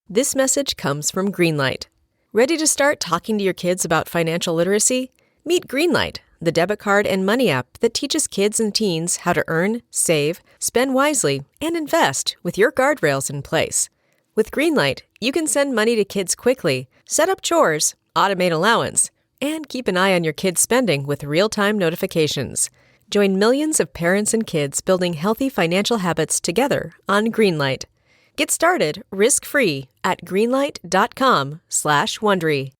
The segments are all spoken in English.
This message comes from Greenlight. Ready to start talking to your kids about financial literacy? Meet Greenlight, the debit card and money app that teaches kids and teens how to earn, save, spend wisely, and invest with your guardrails in place. With Greenlight, you can send money to kids quickly, set up chores, automate allowance, and keep an eye on your kids' spending with real-time notifications. Join millions of parents and kids building healthy financial habits together on Greenlight. Get started risk-free at greenlight.com/Wondery.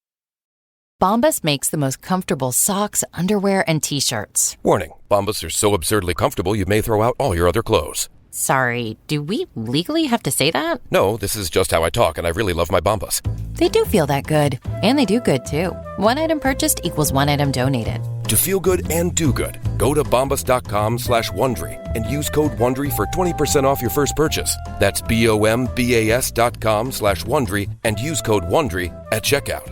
Bombas makes the most comfortable socks, underwear, and T-shirts. Warning, Bombas are so absurdly comfortable you may throw out all your other clothes. Sorry, do we legally have to say that? No, this is just how I talk, and I really love my Bombas. They do feel that good. And they do good, too. One item purchased equals one item donated. To feel good and do good, go to bombas.com/Wondery and use code WONDERY for 20% off your first purchase. That's BOMBAS.com/Wondery and use code WONDERY at checkout.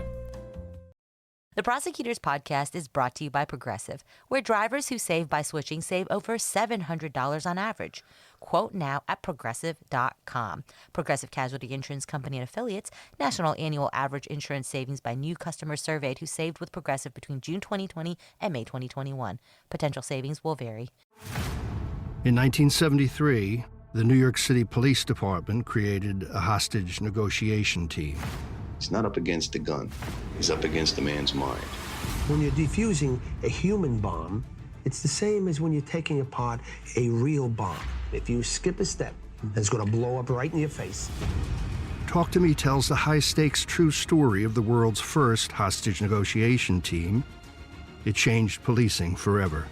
The Prosecutors Podcast is brought to you by Progressive, where drivers who save by switching save over $700 on average. Quote now at Progressive.com. Progressive Casualty Insurance Company and Affiliates. National annual average insurance savings by new customers surveyed who saved with Progressive between June 2020 and May 2021. Potential savings will vary. In 1973, the New York City Police Department created a hostage negotiation team. He's not up against a gun. He's up against the man's mind. When you're defusing a human bomb, it's the same as when you're taking apart a real bomb. If you skip a step, it's going to blow up right in your face. Talk to Me tells the high-stakes true story of the world's first hostage negotiation team. It changed policing forever.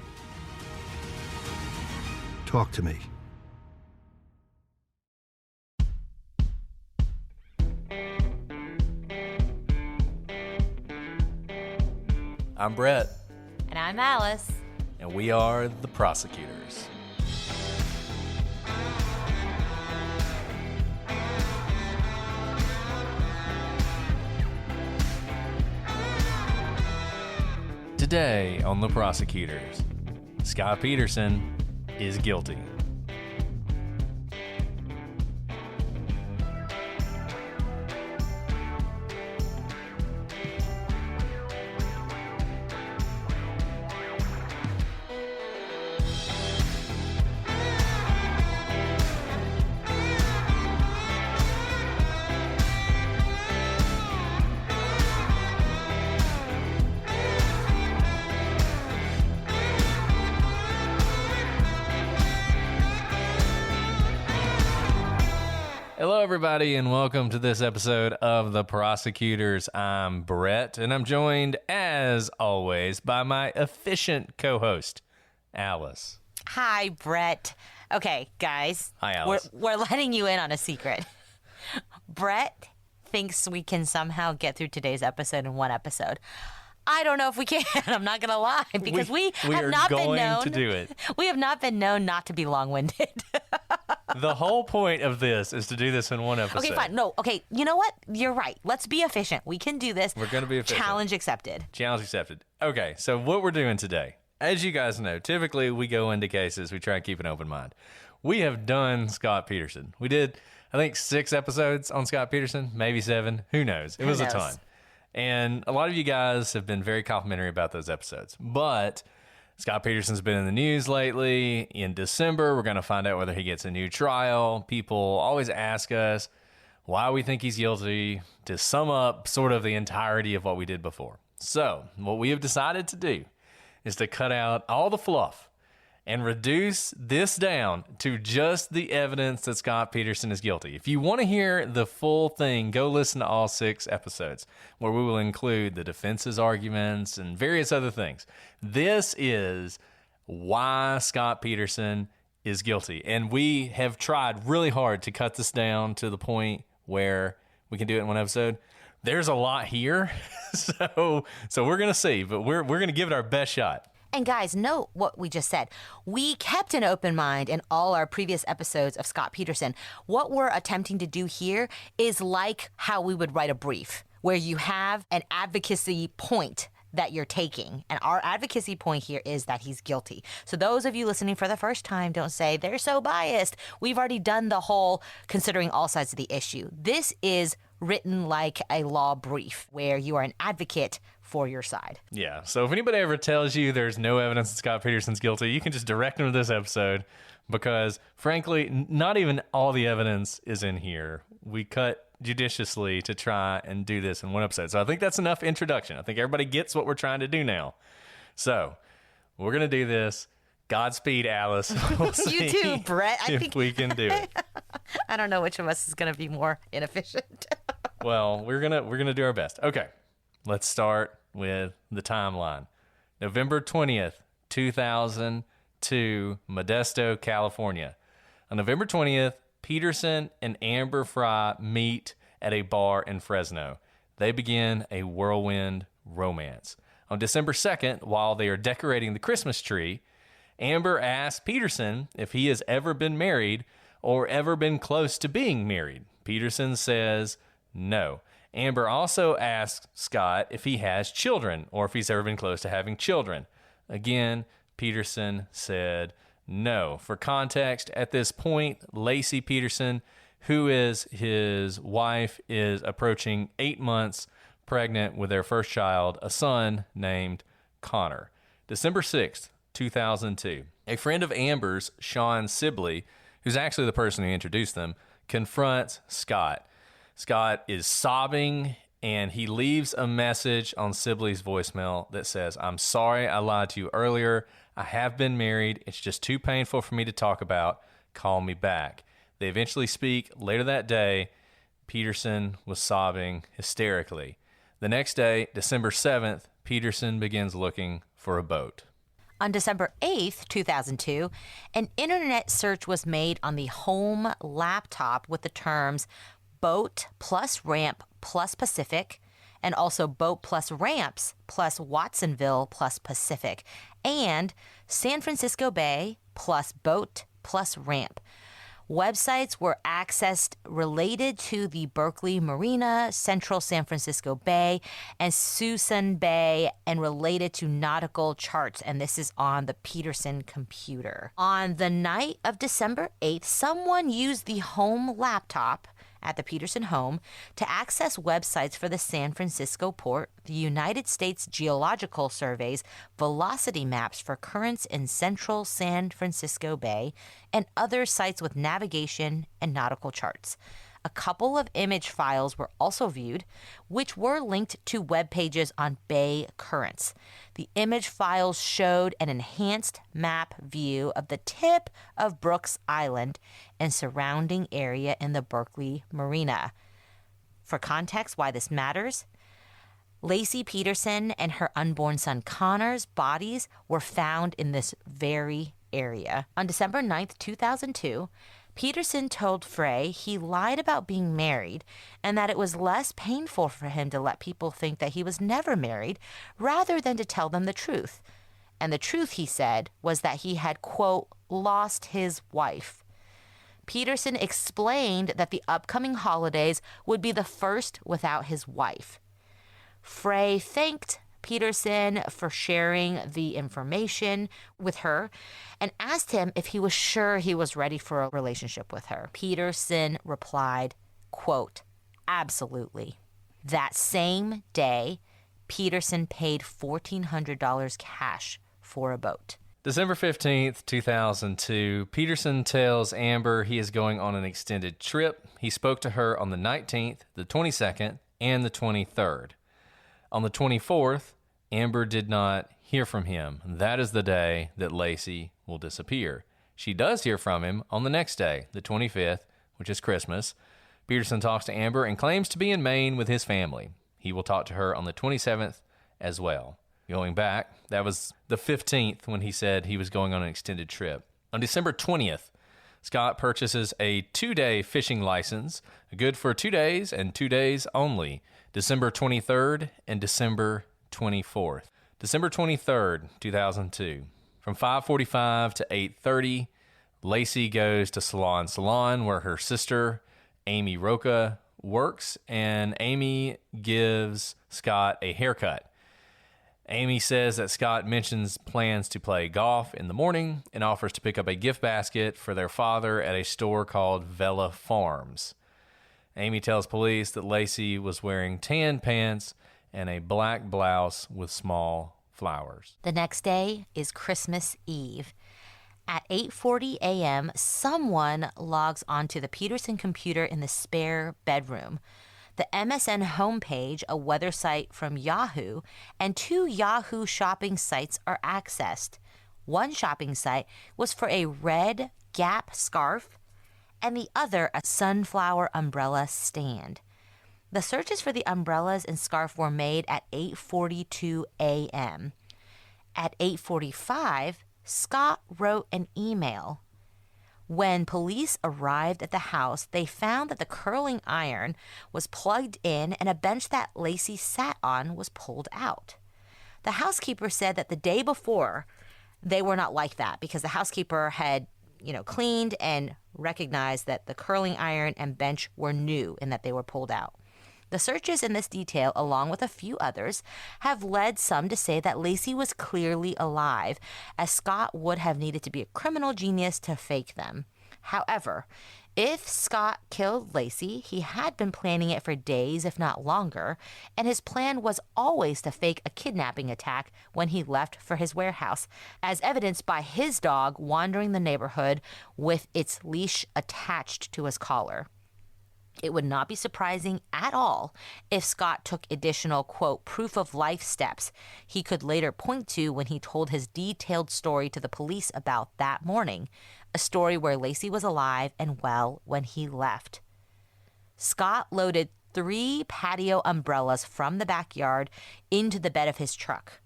Talk to Me. I'm Brett. And I'm Alice. And we are the Prosecutors. Today on the Prosecutors, Scott Peterson is guilty. Hello, everybody, and welcome to this episode of The Prosecutors. I'm Brett, and I'm joined, as always, by my efficient co-host, Alice. Hi, Brett. Okay, guys. Hi, Alice. We're letting you in on a secret. Brett thinks we can somehow get through today's episode in one episode. I don't know if we can. I'm not going to lie, because we have not been known to do it. We have not been known not to be long-winded. The whole point of this is to do this in one episode. Okay, fine. No, okay. You know what? You're right. Let's be efficient. We can do this. We're going to be efficient. Challenge accepted. Challenge accepted. Okay, so what we're doing today, as you guys know, typically we go into cases, we try and keep an open mind. We have done Scott Peterson. We did, I think, 6 episodes on Scott Peterson, maybe 7. Who knows? It was a ton. And a lot of you guys have been very complimentary about those episodes. But Scott Peterson's been in the news lately. In December, we're going to find out whether he gets a new trial. People always ask us why we think he's guilty, to sum up sort of the entirety of what we did before. So what we have decided to do is to cut out all the fluff and reduce this down to just the evidence that Scott Peterson is guilty. If you want to hear the full thing, go listen to all 6 episodes where we will include the defense's arguments and various other things. This is why Scott Peterson is guilty. And we have tried really hard to cut this down to the point where we can do it in one episode. There's a lot here, so we're going to see, but we're going to give it our best shot. And guys, note what we just said. We kept an open mind in all our previous episodes of Scott Peterson. What we're attempting to do here is like how we would write a brief, where you have an advocacy point that you're taking. And our advocacy point here is that he's guilty. So those of you listening for the first time, don't say, they're so biased. We've already done the whole considering all sides of the issue. This is written like a law brief where you are an advocate for your side. Yeah. So if anybody ever tells you there's no evidence that Scott Peterson's guilty, you can just direct them to this episode because, frankly, not even all the evidence is in here. We cut judiciously to try and do this in one episode. So I think that's enough introduction. I think everybody gets what we're trying to do now. So we're going to do this. Godspeed, Alice. We'll You too, Brett. I think we can do it. I don't know which of us is going to be more inefficient. Well, we're gonna do our best. Okay, let's start with the timeline. November 20th, 2002, Modesto, California. On November 20th, Peterson and Amber Fry meet at a bar in Fresno. They begin a whirlwind romance. On December 2nd, while they are decorating the Christmas tree, Amber asks Peterson if he has ever been married or ever been close to being married. Peterson says no. Amber also asks Scott if he has children or if he's ever been close to having children. Again, Peterson said no. For context, at this point, Lacey Peterson, who is his wife, is approaching 8 months pregnant with their first child, a son named Connor. December 6th, 2002. A friend of Amber's, Sean Sibley, who's actually the person who introduced them, confronts Scott. Scott is sobbing, and he leaves a message on Sibley's voicemail that says, "I'm sorry I lied to you earlier. I have been married. It's just too painful for me to talk about. Call me back." They eventually speak later that day. Peterson was sobbing hysterically. The next day, December 7th, Peterson begins looking for a boat. On December 8th, 2002, an internet search was made on the home laptop with the terms boat plus ramp plus Pacific, and also boat plus ramps plus Watsonville plus Pacific, and San Francisco Bay plus boat plus ramp. Websites were accessed related to the Berkeley Marina, Central San Francisco Bay, and Suisun Bay, and related to nautical charts. And this is on the Peterson computer. On the night of December 8th, someone used the home laptop at the Peterson home to access websites for the San Francisco port, the United States Geological Survey's velocity maps for currents in central San Francisco Bay, and other sites with navigation and nautical charts. A couple of image files were also viewed, which were linked to web pages on bay currents. The image files showed an enhanced map view of the tip of Brooks Island and surrounding area in the Berkeley Marina. For context, why this matters, Lacey Peterson and her unborn son Connor's bodies were found in this very area. On December 9th, 2002, Peterson told Frey he lied about being married and that it was less painful for him to let people think that he was never married rather than to tell them the truth. And the truth, he said, was that he had, quote, lost his wife. Peterson explained that the upcoming holidays would be the first without his wife. Frey thanked Peterson for sharing the information with her and asked him if he was sure he was ready for a relationship with her. Peterson replied, quote, absolutely. That same day, Peterson paid $1,400 cash for a boat. December 15th, 2002, Peterson tells Amber he is going on an extended trip. He spoke to her on the 19th, the 22nd, and the 23rd. On the 24th, Amber did not hear from him. That is the day that Lacey will disappear. She does hear from him on the next day, the 25th, which is Christmas. Peterson talks to Amber and claims to be in Maine with his family. He will talk to her on the 27th as well. Going back, that was the 15th when he said he was going on an extended trip. On December 20th, Scott purchases a 2-day fishing license, good for 2 days and 2 days only, December 23rd and December 24th. December 23rd, 2002. From 5:45 to 8:30, Lacey goes to Salon, where her sister, Amy Roca, works, and Amy gives Scott a haircut. Amy says that Scott mentions plans to play golf in the morning and offers to pick up a gift basket for their father at a store called Vela Farms. Amy tells police that Lacey was wearing tan pants and a black blouse with small flowers. The next day is Christmas Eve. At 8:40 a.m., someone logs onto the Peterson computer in the spare bedroom. The MSN homepage, a weather site from Yahoo, and 2 Yahoo shopping sites are accessed. One shopping site was for a red Gap scarf, and the other a sunflower umbrella stand. The searches for the umbrellas and scarf were made at 8:42 a.m. At 8:45, Scott wrote an email. When police arrived at the house, they found that the curling iron was plugged in and a bench that Lacey sat on was pulled out. The housekeeper said that the day before, they were not like that because the housekeeper had, cleaned and recognized that the curling iron and bench were new and that they were pulled out. The searches in this detail, along with a few others, have led some to say that Lacey was clearly alive, as Scott would have needed to be a criminal genius to fake them. However, if Scott killed Lacey, he had been planning it for days, if not longer, and his plan was always to fake a kidnapping attack when he left for his warehouse, as evidenced by his dog wandering the neighborhood with its leash attached to his collar. It would not be surprising at all if Scott took additional, quote, proof of life steps he could later point to when he told his detailed story to the police about that morning, a story where Lacey was alive and well when he left. Scott loaded 3 patio umbrellas from the backyard into the bed of his truck.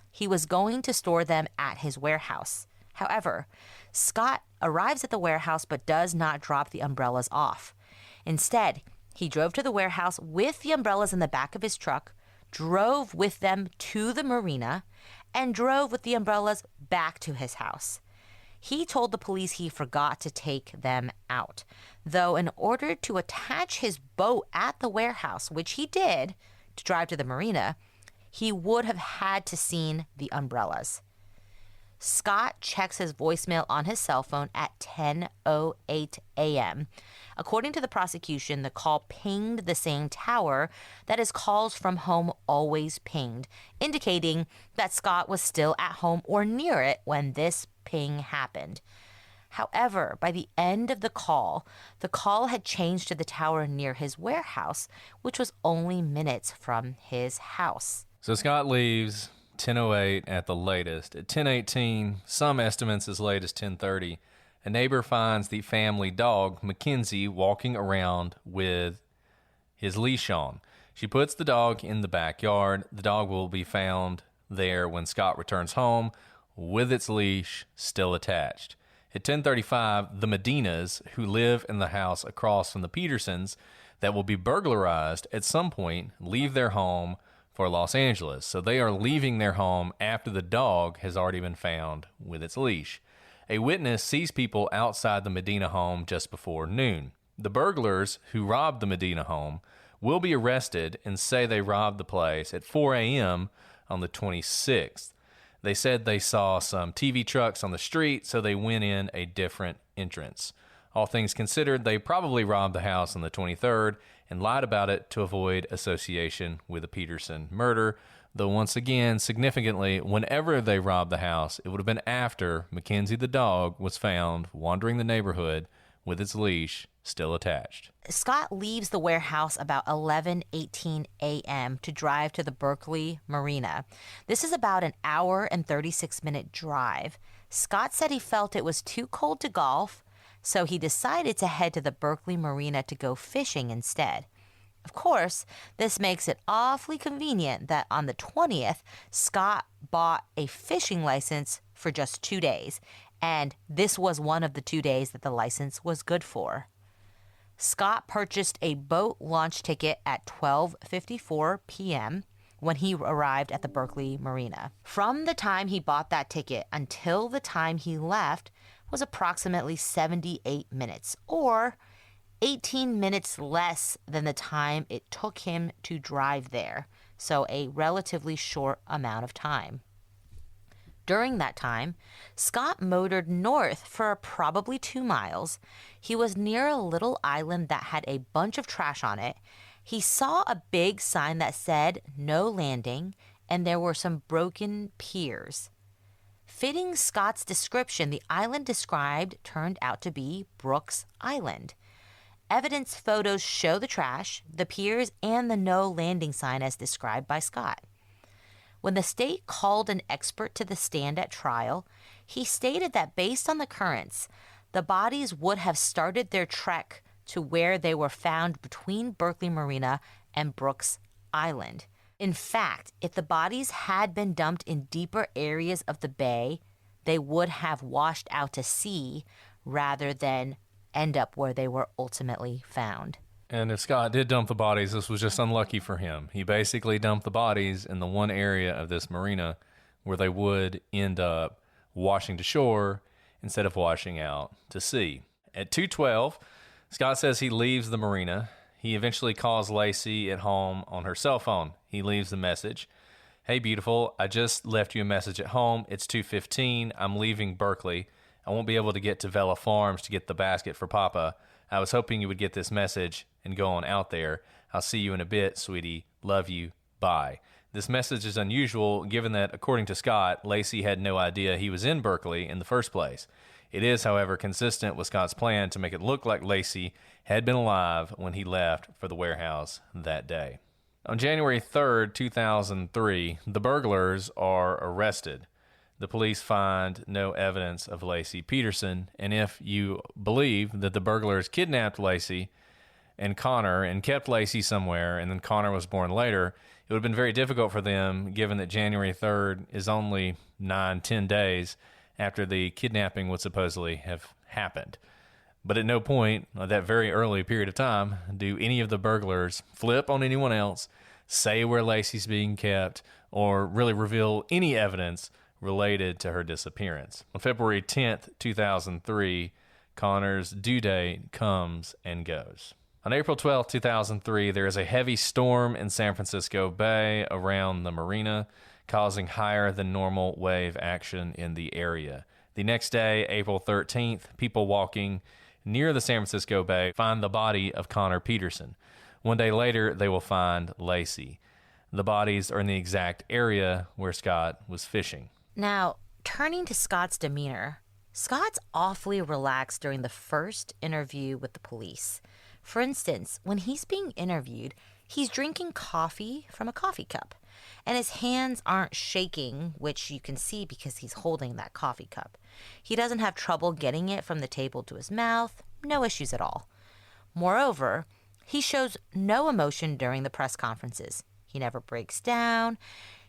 He was going to store them at his warehouse. However, Scott arrives at the warehouse but does not drop the umbrellas off. Instead, he drove to the warehouse with the umbrellas in the back of his truck, drove with them to the marina, and drove with the umbrellas back to his house. He told the police he forgot to take them out, though in order to attach his boat at the warehouse, which he did, to drive to the marina, he would have had to seen the umbrellas. Scott checks his voicemail on his cell phone at 10:08 a.m. According to the prosecution, the call pinged the same tower that his calls from home always pinged, indicating that Scott was still at home or near it when this ping happened. However, by the end of the call had changed to the tower near his warehouse, which was only minutes from his house. So Scott leaves 10:08 at the latest. At 10:18, some estimates as late as 10:30, a neighbor finds the family dog, Mackenzie, walking around with his leash on. She puts the dog in the backyard. The dog will be found there when Scott returns home with its leash still attached. At 10:35, the Medinas, who live in the house across from the Petersons that will be burglarized at some point, leave their home for Los Angeles. So they are leaving their home after the dog has already been found with its leash. A witness sees people outside the Medina home just before noon. The burglars who robbed the Medina home will be arrested and say they robbed the place at 4 a.m. on the 26th. They said they saw some TV trucks on the street, so they went in a different entrance. All things considered, they probably robbed the house on the 23rd and lied about it to avoid association with the Peterson murder, though once again, significantly, whenever they robbed the house, it would have been after Mackenzie the dog was found wandering the neighborhood with its leash still attached. Scott leaves the warehouse about 11:18 a.m. to drive to the Berkeley Marina. This is about an hour and 36-minute drive. Scott said he felt it was too cold to golf, so he decided to head to the Berkeley Marina to go fishing instead. Of course, this makes it awfully convenient that on the 20th, Scott bought a fishing license for just 2 days, and this was one of the 2 days that the license was good for. Scott purchased a boat launch ticket at 12:54 p.m. when he arrived at the Berkeley Marina. From the time he bought that ticket until the time he left was approximately 78 minutes, or 18 minutes less than the time it took him to drive there, so a relatively short amount of time. During that time, Scott motored north for probably 2 miles. He was near a little island that had a bunch of trash on it. He saw a big sign that said no landing, and there were some broken piers. Fitting Scott's description, the island described turned out to be Brooks Island. Evidence photos show the trash, the piers, and the no landing sign as described by Scott. When the state called an expert to the stand at trial, he stated that based on the currents, the bodies would have started their trek to where they were found between Berkeley Marina and Brooks Island. In fact, if the bodies had been dumped in deeper areas of the bay, they would have washed out to sea rather than end up where they were ultimately found. And if Scott did dump the bodies, this was just unlucky for him. He basically dumped the bodies in the one area of this marina where they would end up washing to shore instead of washing out to sea. At 2:12, Scott says he leaves the marina. He eventually calls Lacey at home on her cell phone. He leaves the message. Hey, beautiful, I just left you a message at home. It's 2:15. I'm leaving Berkeley. I won't be able to get to Vela Farms to get the basket for Papa. I was hoping you would get this message and go on out there. I'll see you in a bit, sweetie. Love you. Bye. This message is unusual given that, according to Scott, Lacey had no idea he was in Berkeley in the first place. It is, however, consistent with Scott's plan to make it look like Lacey had been alive when he left for the warehouse that day. On January 3rd, 2003, the burglars are arrested. The police find no evidence of Lacey Peterson, and if you believe that the burglars kidnapped Lacey and Connor and kept Lacey somewhere, and then Connor was born later, it would have been very difficult for them, given that January 3rd is only 9-10 days after the kidnapping would supposedly have happened. But at no point at that very early period of time do any of the burglars flip on anyone else, say where Lacey's being kept, or really reveal any evidence related to her disappearance. On February 10th, 2003, Connor's due date comes and goes. On April 12th, 2003, there is a heavy storm in San Francisco Bay around the marina, causing higher than normal wave action in the area. The next day, April 13th, people walking near the San Francisco Bay find the body of Connor Peterson. One day later, they will find Lacey. The bodies are in the exact area where Scott was fishing. Now, turning to Scott's demeanor, Scott's awfully relaxed during the first interview with the police. For instance, when he's being interviewed, he's drinking coffee from a coffee cup, and his hands aren't shaking, which you can see because he's holding that coffee cup. He doesn't have trouble getting it from the table to his mouth, no issues at all. Moreover, he shows no emotion during the press conferences. He never breaks down.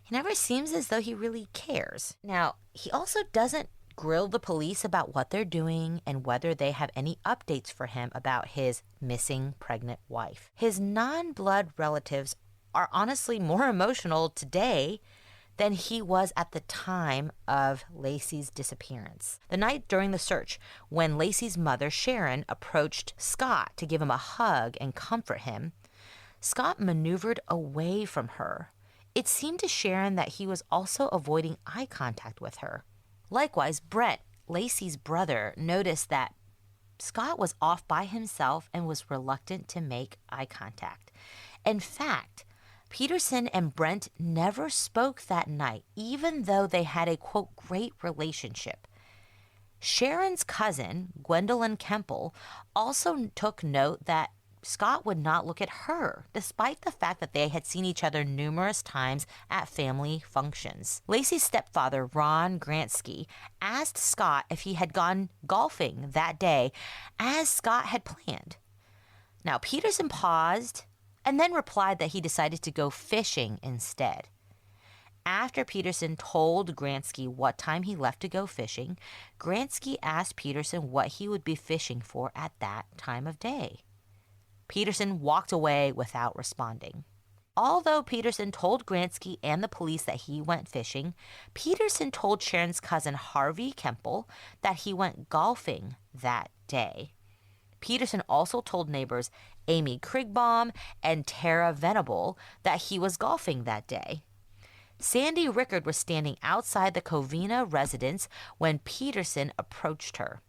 He never seems as though he really cares. Now, he also doesn't grill the police about what they're doing and whether they have any updates for him about his missing pregnant wife. His non-blood relatives are honestly more emotional today than he was at the time of Lacey's disappearance. The night during the search, when Lacey's mother, Sharon, approached Scott to give him a hug and comfort him, Scott maneuvered away from her. It seemed to Sharon that he was also avoiding eye contact with her. Likewise, Brent, Lacey's brother, noticed that Scott was off by himself and was reluctant to make eye contact. In fact, Peterson and Brent never spoke that night, even though they had a, quote, great relationship. Sharon's cousin, Gwendolyn Kemple, also took note that Scott would not look at her, despite the fact that they had seen each other numerous times at family functions. Lacey's stepfather, Ron Gransky, asked Scott if he had gone golfing that day, as Scott had planned. Now, Peterson paused and then replied that he decided to go fishing instead. After Peterson told Gransky what time he left to go fishing, Gransky asked Peterson what he would be fishing for at that time of day. Peterson walked away without responding. Although Peterson told Gransky and the police that he went fishing, Peterson told Sharon's cousin Harvey Kemple that he went golfing that day. Peterson also told neighbors Amy Krigbaum and Tara Venable that he was golfing that day. Sandy Rickard was standing outside the Covina residence when Peterson approached her.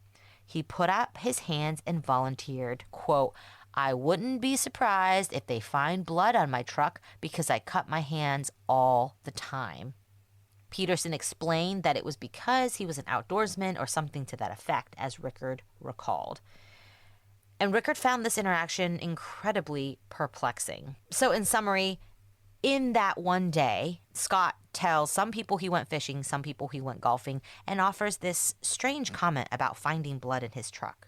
He put up his hands and volunteered, quote, "I wouldn't be surprised if they find blood on my truck because I cut my hands all the time." Peterson explained that it was because he was an outdoorsman or something to that effect, as Rickard recalled. And Rickard found this interaction incredibly perplexing. So in summary, in that one day, Scott tells some people he went fishing, some people he went golfing, and offers this strange comment about finding blood in his truck.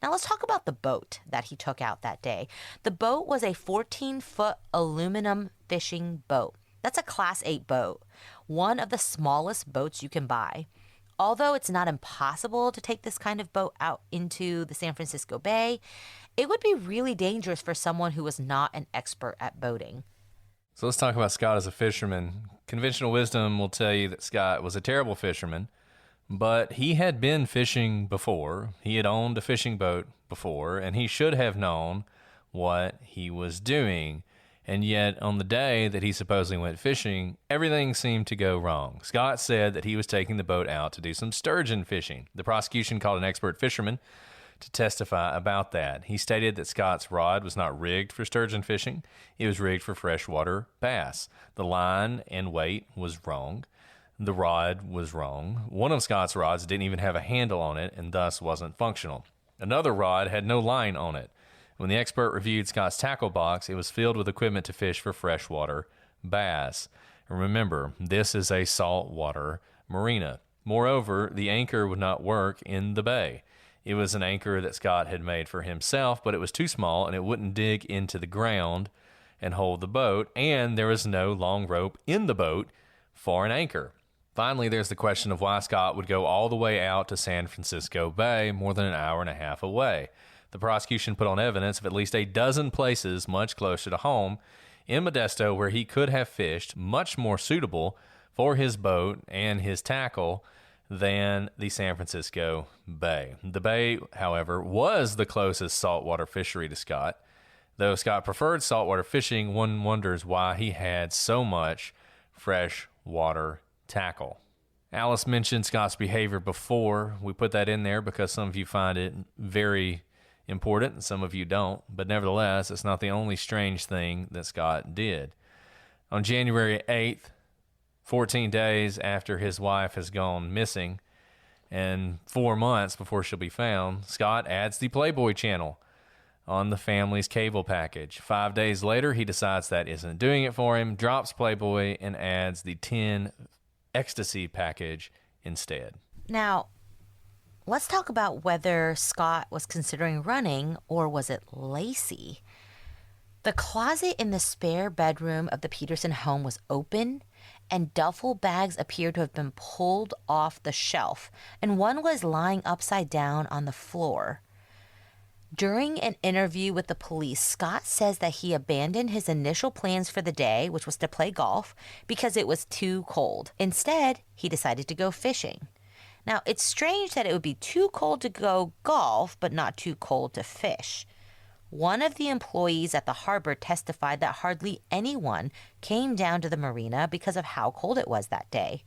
Now let's talk about the boat that he took out that day. The boat was a 14-foot aluminum fishing boat. That's a Class 8 boat, one of the smallest boats you can buy. Although it's not impossible to take this kind of boat out into the San Francisco Bay, it would be really dangerous for someone who was not an expert at boating. So let's talk about Scott as a fisherman. Conventional wisdom will tell you that Scott was a terrible fisherman, but he had been fishing before. He had owned a fishing boat before, and he should have known what he was doing. And yet, on the day that he supposedly went fishing, everything seemed to go wrong. Scott said that he was taking the boat out to do some sturgeon fishing. The prosecution called an expert fisherman to testify about that. He stated that Scott's rod was not rigged for sturgeon fishing. It was rigged for freshwater bass. The line and weight was wrong. The rod was wrong. One of Scott's rods didn't even have a handle on it and thus wasn't functional. Another rod had no line on it. When the expert reviewed Scott's tackle box, it was filled with equipment to fish for freshwater bass. And remember, this is a saltwater marina. Moreover, the anchor would not work in the bay. It was an anchor that Scott had made for himself, but it was too small and it wouldn't dig into the ground and hold the boat, and there was no long rope in the boat for an anchor. Finally, there's the question of why Scott would go all the way out to San Francisco Bay, more than an hour and a half away. The prosecution put on evidence of at least a dozen places much closer to home in Modesto where he could have fished, much more suitable for his boat and his tackle than the San Francisco Bay. The Bay, however, was the closest saltwater fishery to Scott. Though Scott preferred saltwater fishing, one wonders why he had so much freshwater tackle. Alice mentioned Scott's behavior before. We put that in there because some of you find it very important and some of you don't, but nevertheless, it's not the only strange thing that Scott did. On January 8th, 14 days after his wife has gone missing and 4 months before she'll be found, Scott adds the Playboy channel on the family's cable package. 5 days later, he decides that isn't doing it for him, drops Playboy, and adds the 10 ecstasy package instead. Now, let's talk about whether Scott was considering running or was it Lacey. The closet in the spare bedroom of the Peterson home was open, and duffel bags appeared to have been pulled off the shelf, and one was lying upside down on the floor. During an interview with the police, Scott says that he abandoned his initial plans for the day, which was to play golf, because it was too cold. Instead, he decided to go fishing. Now, it's strange that it would be too cold to go golf, but not too cold to fish. One of the employees at the harbor testified that hardly anyone came down to the marina because of how cold it was that day.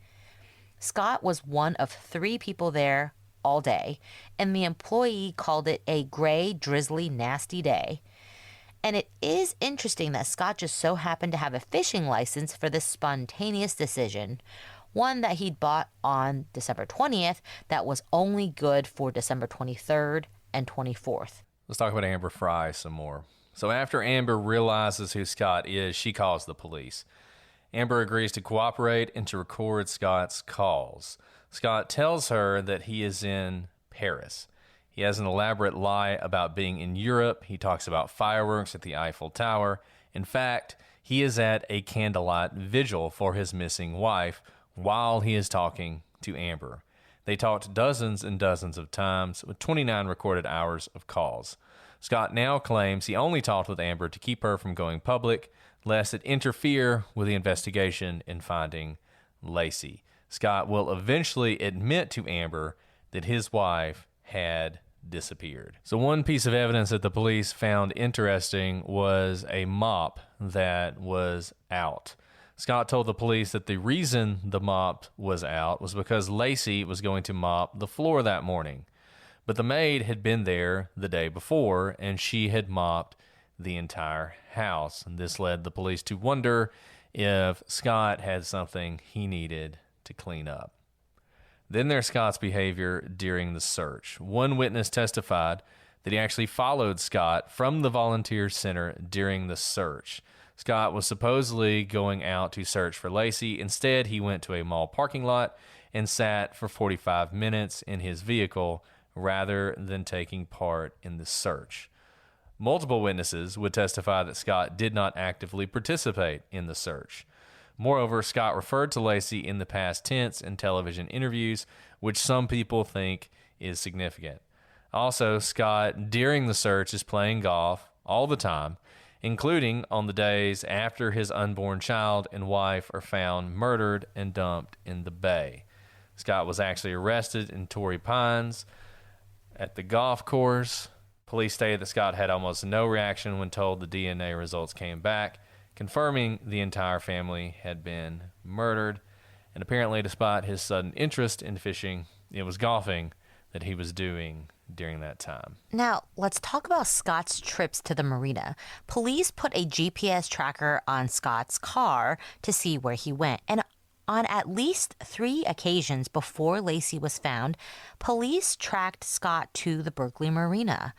Scott was one of 3 people there all day, and the employee called it a gray, drizzly, nasty day. And it is interesting that Scott just so happened to have a fishing license for this spontaneous decision, one that he'd bought on December 20th that was only good for December 23rd and 24th. Let's talk about Amber Fry some more. So after Amber realizes who Scott is, she calls the police. Amber agrees to cooperate and to record Scott's calls. Scott tells her that he is in Paris. He has an elaborate lie about being in Europe. He talks about fireworks at the Eiffel Tower. In fact, he is at a candlelight vigil for his missing wife while he is talking to Amber. They talked dozens and dozens of times with 29 recorded hours of calls. Scott now claims he only talked with Amber to keep her from going public, lest it interfere with the investigation in finding Lacey. Scott will eventually admit to Amber that his wife had disappeared. So one piece of evidence that the police found interesting was a mop that was out. Scott told the police that the reason the mop was out was because Lacey was going to mop the floor that morning. But the maid had been there the day before, and she had mopped the entire house. And this led the police to wonder if Scott had something he needed to clean up. Then there's Scott's behavior during the search. One witness testified that he actually followed Scott from the volunteer center during the search. Scott was supposedly going out to search for Lacey. Instead, he went to a mall parking lot and sat for 45 minutes in his vehicle rather than taking part in the search. Multiple witnesses would testify that Scott did not actively participate in the search. Moreover, Scott referred to Lacey in the past tense in television interviews, which some people think is significant. Also, Scott, during the search, is playing golf all the time, including on the days after his unborn child and wife are found murdered and dumped in the bay. Scott was actually arrested in Torrey Pines at the golf course. Police stated that Scott had almost no reaction when told the DNA results came back, confirming the entire family had been murdered. And apparently, despite his sudden interest in fishing, it was golfing that he was doing during that time. Now, let's talk about Scott's trips to the marina. Police put a GPS tracker on Scott's car to see where he went. And on at least 3 occasions before Lacey was found, police tracked Scott to the Berkeley Marina.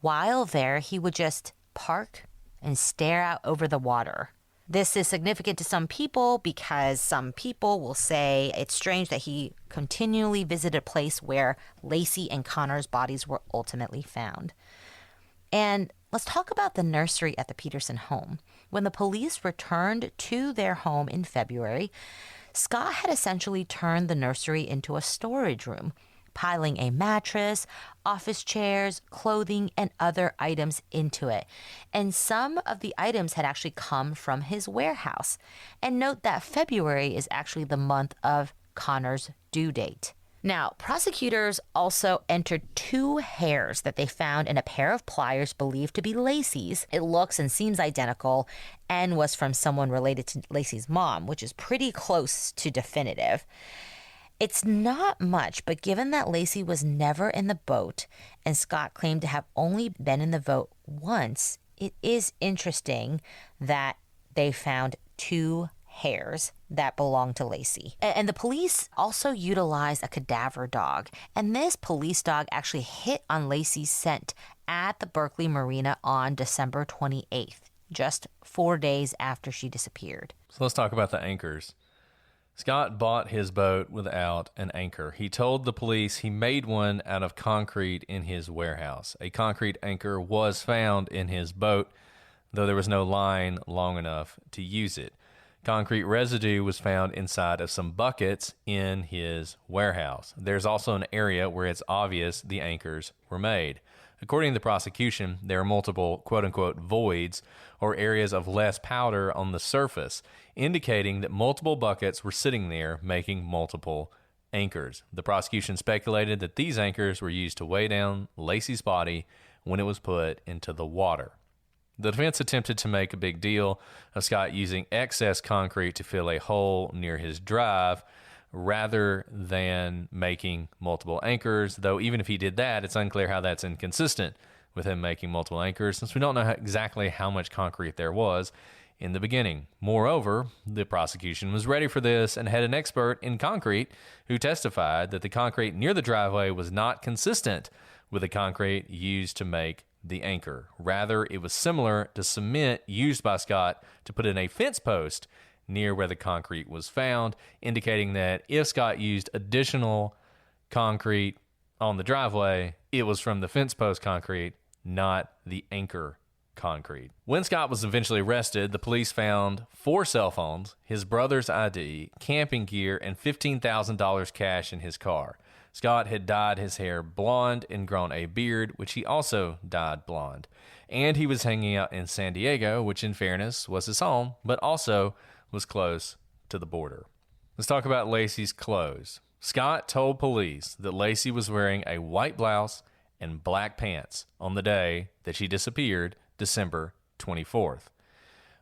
While there, he would just park and stare out over the water. This is significant to some people because some people will say it's strange that he continually visited a place where Lacey and Connor's bodies were ultimately found. And let's talk about the nursery at the Peterson home. When the police returned to their home in February, Scott had essentially turned the nursery into a storage room, piling a mattress, office chairs, clothing, and other items into it. And some of the items had actually come from his warehouse. And note that February is actually the month of Connor's due date. Now, prosecutors also entered 2 hairs that they found in a pair of pliers believed to be Lacey's. It looks and seems identical and was from someone related to Lacey's mom, which is pretty close to definitive. It's not much, but given that Lacey was never in the boat and Scott claimed to have only been in the boat once, it is interesting that they found 2 hairs that belonged to Lacey. And the police also utilized a cadaver dog. And this police dog actually hit on Lacey's scent at the Berkeley Marina on December 28th, just 4 days after she disappeared. So let's talk about the anchors. Scott bought his boat without an anchor. He told the police he made one out of concrete in his warehouse. A concrete anchor was found in his boat, though there was no line long enough to use it. Concrete residue was found inside of some buckets in his warehouse. There's also an area where it's obvious the anchors were made. According to the prosecution, there are multiple quote-unquote voids or areas of less powder on the surface, indicating that multiple buckets were sitting there making multiple anchors. The prosecution speculated that these anchors were used to weigh down Lacey's body when it was put into the water. The defense attempted to make a big deal of Scott using excess concrete to fill a hole near his drive rather than making multiple anchors, though even if he did that, it's unclear how that's inconsistent with him making multiple anchors, since we don't know exactly how much concrete there was in the beginning. Moreover, the prosecution was ready for this and had an expert in concrete who testified that the concrete near the driveway was not consistent with the concrete used to make the anchor. Rather, it was similar to cement used by Scott to put in a fence post near where the concrete was found, indicating that if Scott used additional concrete on the driveway, it was from the fence post concrete, not the anchor concrete. When Scott was eventually arrested, the police found 4 cell phones, his brother's ID, camping gear, and $15,000 cash in his car. Scott had dyed his hair blonde and grown a beard, which he also dyed blonde. And he was hanging out in San Diego, which in fairness was his home, but also was close to the border. Let's talk about Lacey's clothes. Scott told police that Lacey was wearing a white blouse and black pants on the day that she disappeared, December 24th.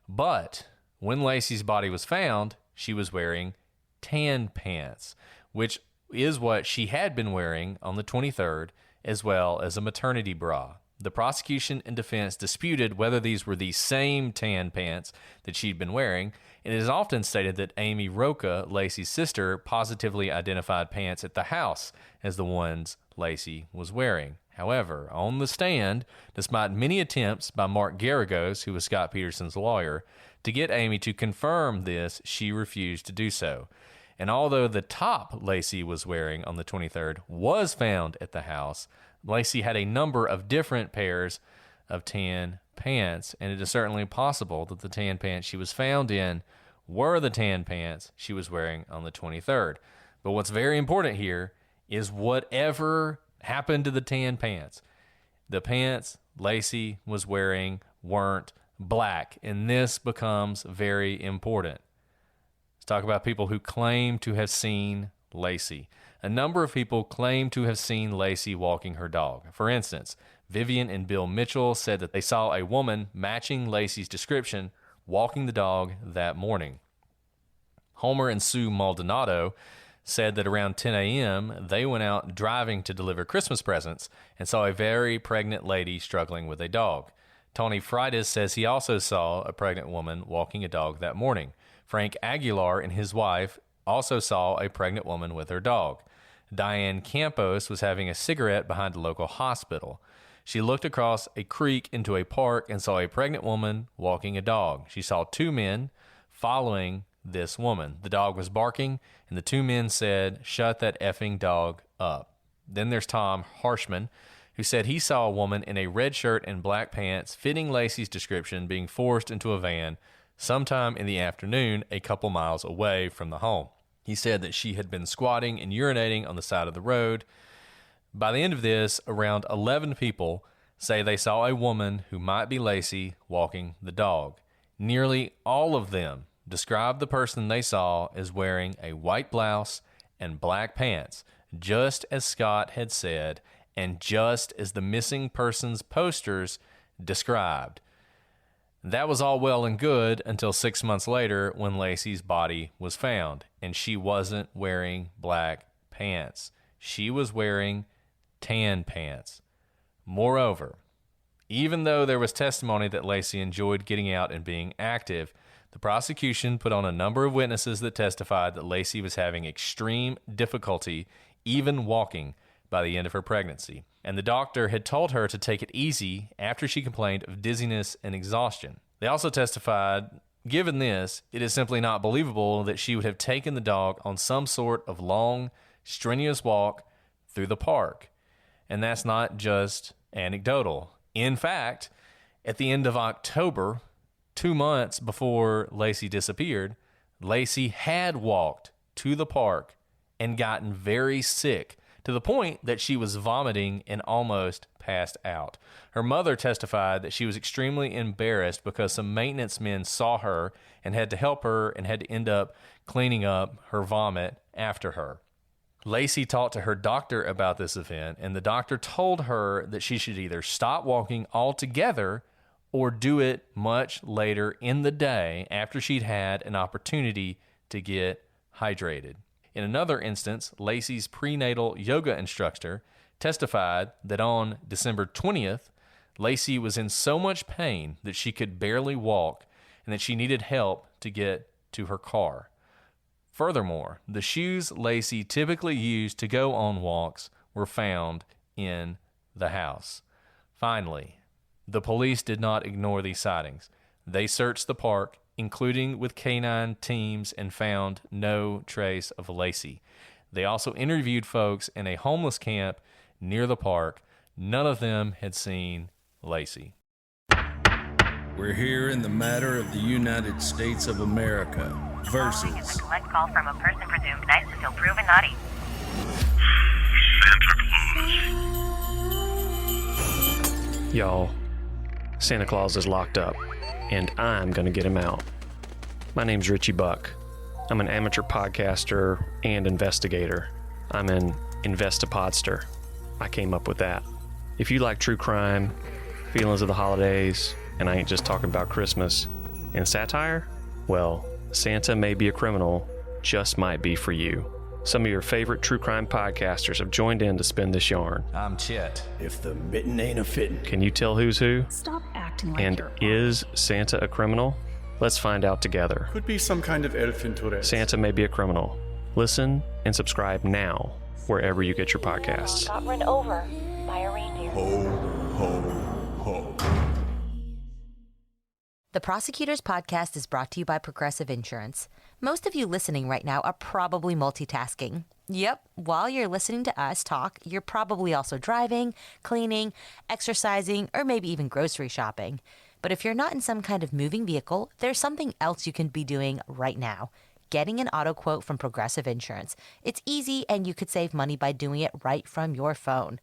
But When Lacey's body was found, she was wearing tan pants, which is what she had been wearing on the 23rd, as well as a maternity bra. The prosecution and defense disputed whether these were the same tan pants that she'd been wearing, and it is often stated that Amy Roca, Lacey's sister, positively identified pants at the house as the ones Lacey was wearing. However, on the stand, despite many attempts by Mark Garagos, who was Scott Peterson's lawyer, to get Amy to confirm this, she refused to do so. And although the top Lacey was wearing on the 23rd was found at the house, Lacey had a number of different pairs of tan pants, and it is certainly possible that the tan pants she was found in were the tan pants she was wearing on the 23rd. But what's very important here is whatever happened to the tan pants, the pants Lacey was wearing weren't black, and this becomes very important. Let's talk about people who claim to have seen Lacey. A number of people claim to have seen Lacey walking her dog. For instance, Vivian and Bill Mitchell said that they saw a woman matching Lacey's description walking the dog that morning. Homer and Sue Maldonado said that around 10 a.m., they went out driving to deliver Christmas presents and saw a very pregnant lady struggling with a dog. Tony Freitas says he also saw a pregnant woman walking a dog that morning. Frank Aguilar and his wife also saw a pregnant woman with her dog. Diane Campos was having a cigarette behind a local hospital. She looked across a creek into a park and saw a pregnant woman walking a dog. She saw two men following this woman. The dog was barking, and the two men said, "Shut that effing dog up." Then there's Tom Harshman, who said he saw a woman in a red shirt and black pants fitting Lacey's description being forced into a van sometime in the afternoon a couple miles away from the home. He said that she had been squatting and urinating on the side of the road. By the end of this, around 11 people say they saw a woman who might be Lacey walking the dog. Nearly all of them described the person they saw as wearing a white blouse and black pants, just as Scott had said, and just as the missing persons posters described. That was all well and good until 6 months later when Lacey's body was found, and she wasn't wearing black pants. She was wearing tan pants. Moreover, even though there was testimony that Lacey enjoyed getting out and being active, the prosecution put on a number of witnesses that testified that Lacey was having extreme difficulty even walking by the end of her pregnancy, and the doctor had told her to take it easy after she complained of dizziness and exhaustion. They also testified, given this, it is simply not believable that she would have taken the dog on some sort of long, strenuous walk through the park. And that's not just anecdotal. In fact, at the end of October, 2 months before Lacey disappeared, Lacey had walked to the park and gotten very sick, to the point that she was vomiting and almost passed out. Her mother testified that she was extremely embarrassed because some maintenance men saw her and had to help her and had to end up cleaning up her vomit after her. Lacey talked to her doctor about this event, and the doctor told her that she should either stop walking altogether or do it much later in the day after she'd had an opportunity to get hydrated. In another instance, Lacey's prenatal yoga instructor testified that on December 20th, Lacey was in so much pain that she could barely walk and that she needed help to get to her car. Furthermore, the shoes Lacey typically used to go on walks were found in the house. Finally, the police did not ignore these sightings. They searched the park, including with canine teams, and found no trace of Lacey. They also interviewed folks in a homeless camp near the park. None of them had seen Lacey. We're here in the matter of the United States of America versus... Is a collect call from a person presumed nice until proven naughty. Santa Claus. Y'all, Santa Claus is locked up, and I'm going to get him out. My name's Richie Buck. I'm an amateur podcaster and investigator. I'm an Investipodster. I came up with that. If you like true crime, feelings of the holidays, and I ain't just talking about Christmas, and satire, Well, Santa May Be a Criminal just might be for you. Some of your favorite true crime podcasters have joined in to spin this yarn. I'm Chet. If the mitten ain't a fitting. Can you tell who's who? Stop acting like And you're is Santa a criminal? Let's find out together. Could be some kind of elf in Tourette. Santa May Be a Criminal. Listen and subscribe now wherever you get your podcasts. Got run over by a reindeer. Ho, ho, ho. The Prosecutors Podcast is brought to you by Progressive Insurance. Most of you listening right now are probably multitasking. Yep, while you're listening to us talk, you're probably also driving, cleaning, exercising, or maybe even grocery shopping. But if you're not in some kind of moving vehicle, there's something else you can be doing right now. Getting an auto quote from Progressive Insurance. It's easy, and you could save money by doing it right from your phone.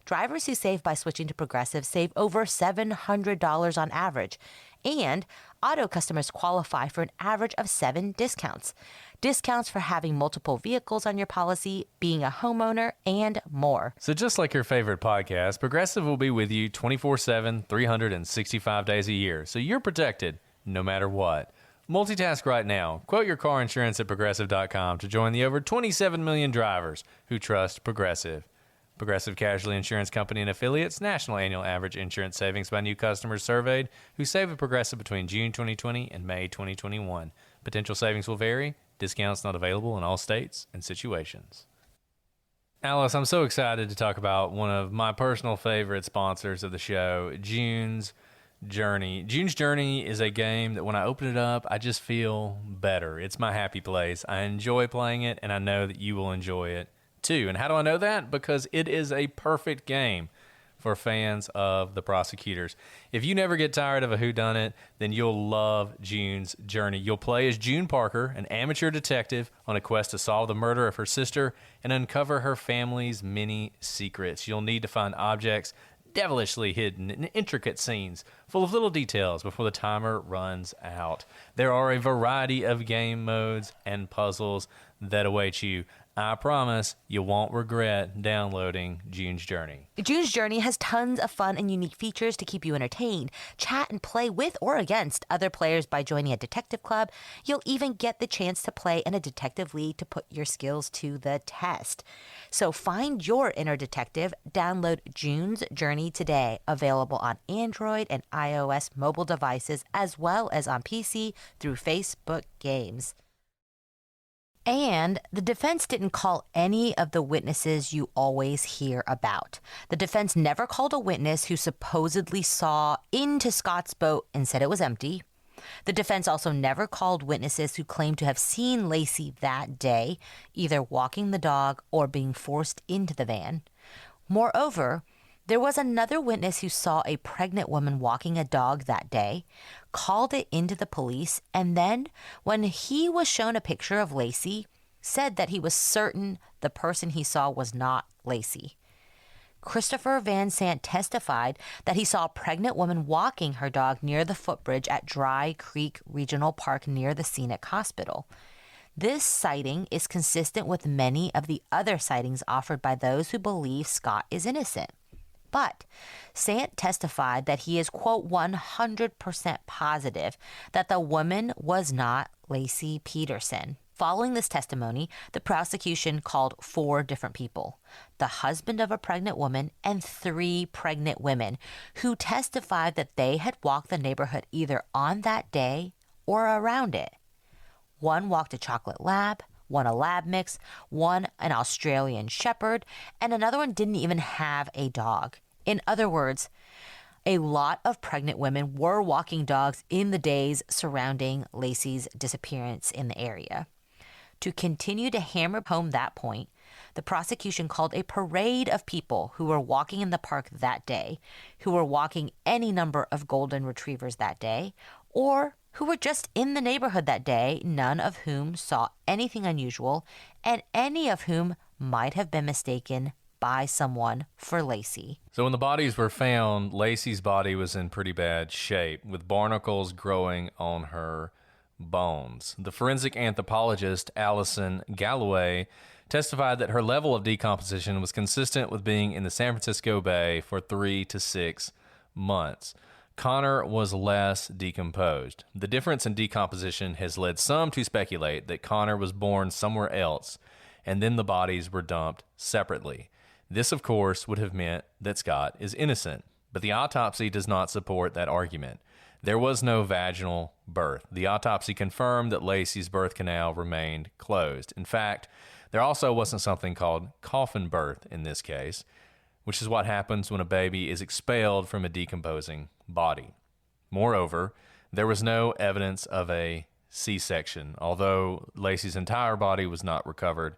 Drivers who save by switching to Progressive save over $700 on average. And auto customers qualify for an average of 7 discounts. Discounts for having multiple vehicles on your policy, being a homeowner, and more. So just like your favorite podcast, Progressive will be with you 24/7, 365 days a year. So you're protected no matter what. Multitask right now. Quote your car insurance at Progressive.com to join the over 27 million drivers who trust Progressive. Progressive Casualty Insurance Company and Affiliates. National annual average insurance savings by new customers surveyed who save with Progressive between June 2020 and May 2021. Potential savings will vary. Discounts not available in all states and situations. Alice, I'm so excited to talk about one of my personal favorite sponsors of the show, June's Journey. June's Journey is a game that when I open it up, I just feel better. It's my happy place. I enjoy playing it, and I know that you will enjoy it too. And how do I know that? Because it is a perfect game for fans of the Prosecutors. If you never get tired of a whodunit, then you'll love June's Journey. You'll play as June Parker, an amateur detective on a quest to solve the murder of her sister and uncover her family's many secrets. You'll need to find objects devilishly hidden in intricate scenes full of little details before the timer runs out. There are a variety of game modes and puzzles that await you. I promise you won't regret downloading June's Journey. June's Journey has tons of fun and unique features to keep you entertained. Chat and play with or against other players by joining a detective club. You'll even get the chance to play in a detective league to put your skills to the test. So find your inner detective. Download June's Journey today. Available on Android and iOS mobile devices as well as on PC through Facebook Games. And the defense didn't call any of the witnesses you always hear about. The defense never called a witness who supposedly saw into Scott's boat and said it was empty. The defense also never called witnesses who claimed to have seen Lacey that day, either walking the dog or being forced into the van. Moreover, there was another witness who saw a pregnant woman walking a dog that day, called it into the police, and then, when he was shown a picture of Lacey, said that he was certain the person he saw was not Lacey. Christopher Van Sant testified that he saw a pregnant woman walking her dog near the footbridge at Dry Creek Regional Park near the Scenic Hospital. This sighting is consistent with many of the other sightings offered by those who believe Scott is innocent. But Sant testified that he is, quote, 100% positive that the woman was not Lacey Peterson. Following this testimony, the prosecution called 4 different people, the husband of a pregnant woman and 3 pregnant women who testified that they had walked the neighborhood either on that day or around it. One walked a chocolate lab, one a lab mix, one an Australian shepherd, and another one didn't even have a dog. In other words, a lot of pregnant women were walking dogs in the days surrounding Lacey's disappearance in the area. To continue to hammer home that point, the prosecution called a parade of people who were walking in the park that day, who were walking any number of golden retrievers that day, or who were just in the neighborhood that day, none of whom saw anything unusual, and any of whom might have been mistaken by someone for Lacey. So when the bodies were found, Lacey's body was in pretty bad shape, with barnacles growing on her bones. The forensic anthropologist Allison Galloway testified that her level of decomposition was consistent with being in the San Francisco Bay for 3 to 6 months. Connor was less decomposed. The difference in decomposition has led some to speculate that Connor was born somewhere else, and then the bodies were dumped separately. This, of course, would have meant that Scott is innocent, but the autopsy does not support that argument. There was no vaginal birth. The autopsy confirmed that Lacey's birth canal remained closed. In fact, there also wasn't something called coffin birth in this case, which is what happens when a baby is expelled from a decomposing body. Moreover, there was no evidence of a C-section. Although Lacey's entire body was not recovered,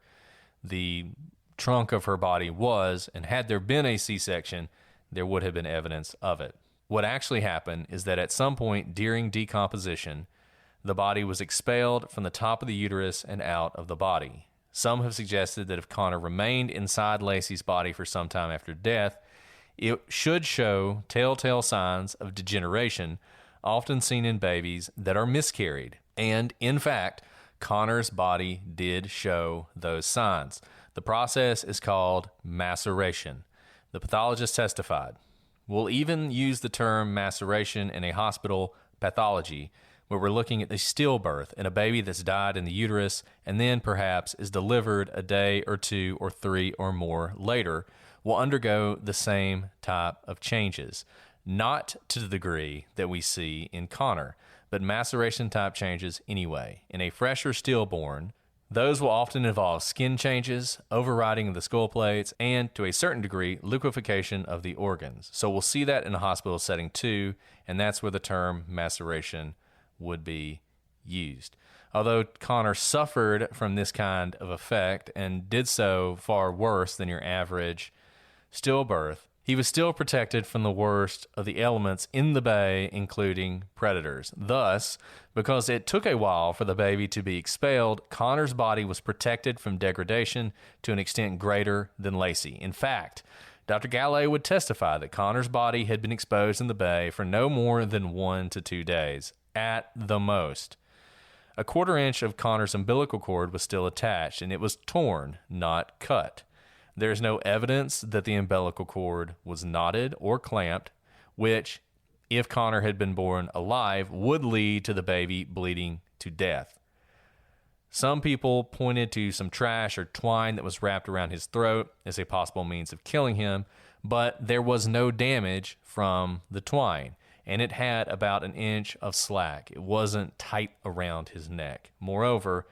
the trunk of her body was, and had there been a C-section, there would have been evidence of it. What actually happened is that at some point during decomposition, the body was expelled from the top of the uterus and out of the body. Some have suggested that if Connor remained inside Lacey's body for some time after death, it should show telltale signs of degeneration, often seen in babies that are miscarried. And, in fact, Connor's body did show those signs. The process is called maceration. The pathologist testified. We'll even use the term maceration in a hospital pathology, where we're looking at a stillbirth in a baby that's died in the uterus and then perhaps is delivered a day or 2 or 3 or more later, will undergo the same type of changes. Not to the degree that we see in Connor, but maceration type changes anyway. In a fresh or stillborn, those will often involve skin changes, overriding of the skull plates, and to a certain degree, liquefaction of the organs. So we'll see that in a hospital setting too, and that's where the term maceration would be used. Although Connor suffered from this kind of effect and did so far worse than your average stillbirth, he was still protected from the worst of the elements in the bay, including predators. Thus, because it took a while for the baby to be expelled, Connor's body was protected from degradation to an extent greater than Lacey. In fact, Dr. Gallet would testify that Connor's body had been exposed in the bay for no more than 1 to 2 days, at the most. A 1/4 inch of Connor's umbilical cord was still attached, and it was torn, not cut. There is no evidence that the umbilical cord was knotted or clamped, which, if Connor had been born alive, would lead to the baby bleeding to death. Some people pointed to some trash or twine that was wrapped around his throat as a possible means of killing him, but there was no damage from the twine, and it had about 1 inch of slack. It wasn't tight around his neck. Moreover,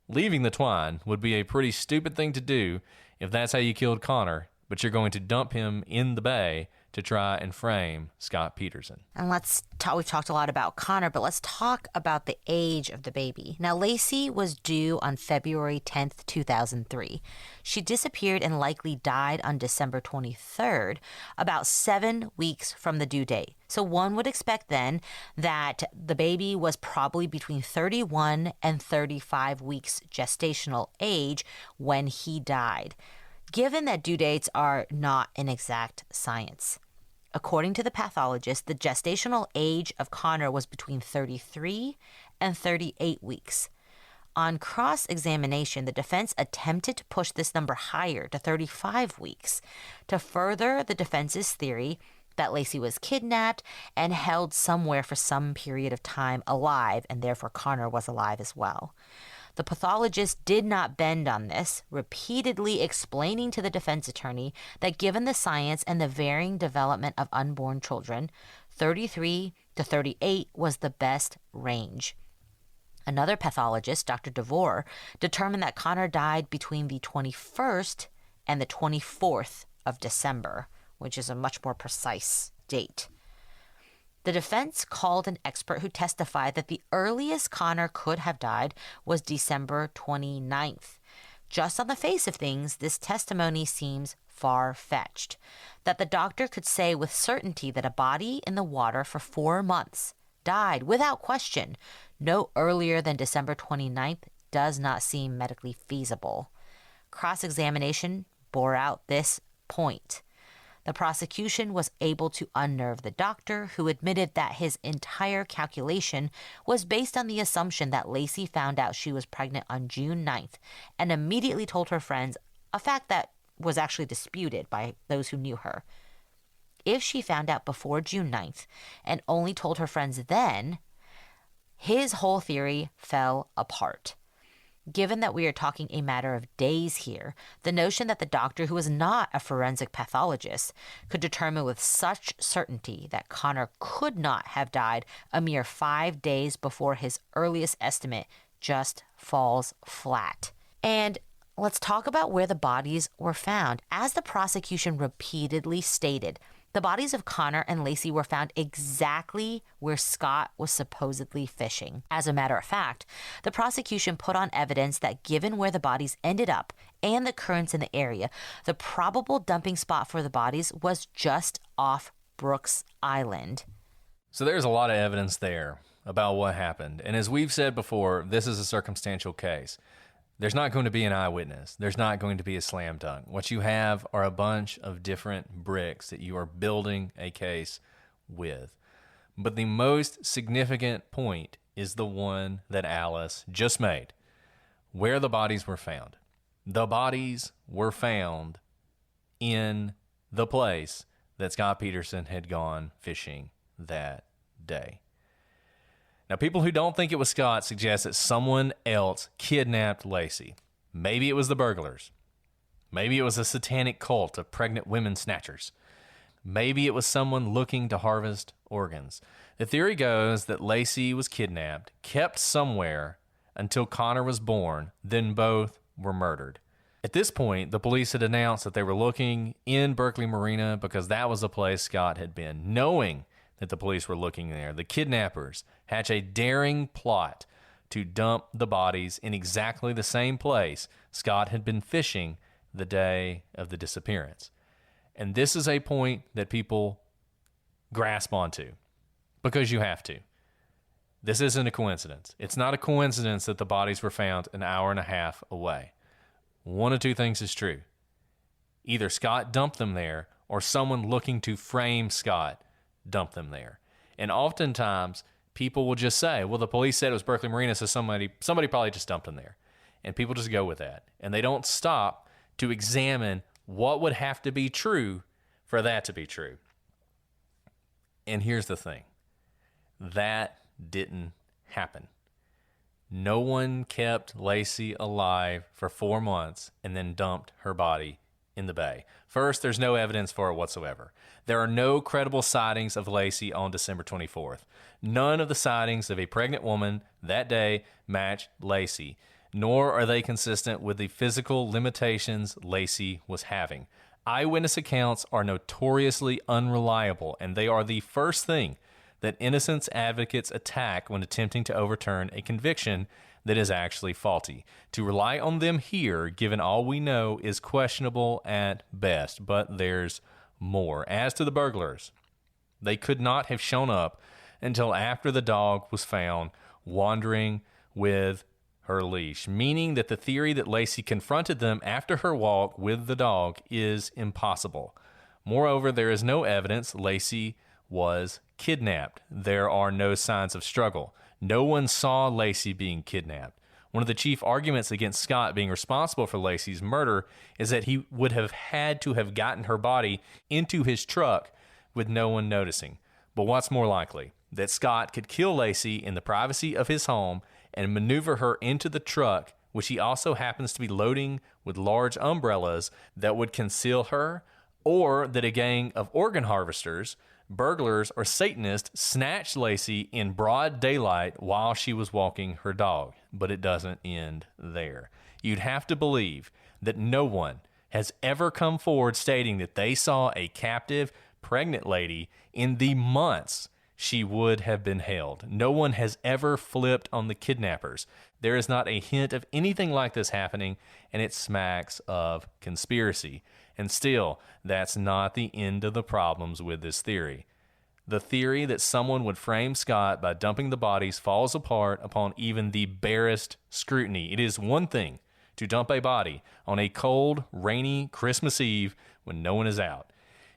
leaving the twine would be a pretty stupid thing to do if that's how you killed Connor, but you're going to dump him in the bay to try and frame Scott Peterson. And we've talked a lot about Connor, but let's talk about the age of the baby. Now, Lacey was due on February 10th, 2003. She disappeared and likely died on December 23rd, about 7 weeks from the due date. So one would expect then that the baby was probably between 31 and 35 weeks gestational age when he died, given that due dates are not an exact science. According to the pathologist, the gestational age of Connor was between 33 and 38 weeks. On cross-examination, the defense attempted to push this number higher to 35 weeks to further the defense's theory that Lacey was kidnapped and held somewhere for some period of time alive, and therefore Connor was alive as well. The pathologist did not bend on this, repeatedly explaining to the defense attorney that given the science and the varying development of unborn children, 33 to 38 was the best range. Another pathologist, Dr. DeVore, determined that Connor died between the 21st and the 24th of December, which is a much more precise date. The defense called an expert who testified that the earliest Connor could have died was December 29th. Just on the face of things, this testimony seems far-fetched. That the doctor could say with certainty that a body in the water for 4 months died without question no earlier than December 29th does not seem medically feasible. Cross-examination bore out this point. The prosecution was able to unnerve the doctor, who admitted that his entire calculation was based on the assumption that Lacey found out she was pregnant on June 9th and immediately told her friends, a fact that was actually disputed by those who knew her. if she found out before June 9th and only told her friends then, his whole theory fell apart. Given that we are talking a matter of days here, the notion that the doctor, who is not a forensic pathologist, could determine with such certainty that Connor could not have died a mere 5 days before his earliest estimate just falls flat. And let's talk about where the bodies were found. As the prosecution repeatedly stated, the bodies of Connor and Lacey were found exactly where Scott was supposedly fishing. As a matter of fact, the prosecution put on evidence that given where the bodies ended up and the currents in the area, the probable dumping spot for the bodies was just off Brooks Island. So there's a lot of evidence there about what happened. And as we've said before, this is a circumstantial case. There's not going to be an eyewitness. There's not going to be a slam dunk. What you have are a bunch of different bricks that you are building a case with. But the most significant point is the one that Alice just made, where the bodies were found. The bodies were found in the place that Scott Peterson had gone fishing that day. Now, people who don't think it was Scott suggest that someone else kidnapped Lacey. Maybe it was the burglars. Maybe it was a satanic cult of pregnant women snatchers. Maybe it was someone looking to harvest organs. The theory goes that Lacey was kidnapped, kept somewhere until Connor was born, then both were murdered. At this point, the police had announced that they were looking in Berkeley Marina because that was the place Scott had been. Knowing that the police were looking there, the kidnappers hatch a daring plot to dump the bodies in exactly the same place Scott had been fishing the day of the disappearance. And this is a point that people grasp onto because you have to. This isn't a coincidence. It's not a coincidence that the bodies were found an hour and a half away. One of two things is true. Either Scott dumped them there or someone looking to frame Scott dumped them there. And oftentimes people will just say, well, the police said it was Berkeley Marina, so somebody probably just dumped them there. And people just go with that. And they don't stop to examine what would have to be true for that to be true. And here's the thing. That didn't happen. No one kept Lacey alive for 4 months and then dumped her body in the bay. First, there's no evidence for it whatsoever. There are no credible sightings of Lacey on December 24th. None of the sightings of a pregnant woman that day match Lacey, nor are they consistent with the physical limitations Lacey was having. Eyewitness accounts are notoriously unreliable, and they are the first thing that innocence advocates attack when attempting to overturn a conviction that is actually faulty. To rely on them here, given all we know, is questionable at best, but there's more. As to the burglars, they could not have shown up until after the dog was found wandering with her leash, meaning that the theory that Lacey confronted them after her walk with the dog is impossible. Moreover, there is no evidence Lacey was kidnapped. There are no signs of struggle. No one saw Lacey being kidnapped. One of the chief arguments against Scott being responsible for Lacey's murder is that he would have had to have gotten her body into his truck with no one noticing. But what's more likely? That Scott could kill Lacey in the privacy of his home and maneuver her into the truck, which he also happens to be loading with large umbrellas that would conceal her, or that a gang of organ harvesters, burglars, or Satanists snatched Lacey in broad daylight while she was walking her dog. But it doesn't end there. You'd have to believe that no one has ever come forward stating that they saw a captive, pregnant lady in the months she would have been held. No one has ever flipped on the kidnappers. There is not a hint of anything like this happening, and it smacks of conspiracy. And still, that's not the end of the problems with this theory. The theory that someone would frame Scott by dumping the bodies falls apart upon even the barest scrutiny. It is one thing to dump a body on a cold, rainy Christmas Eve when no one is out.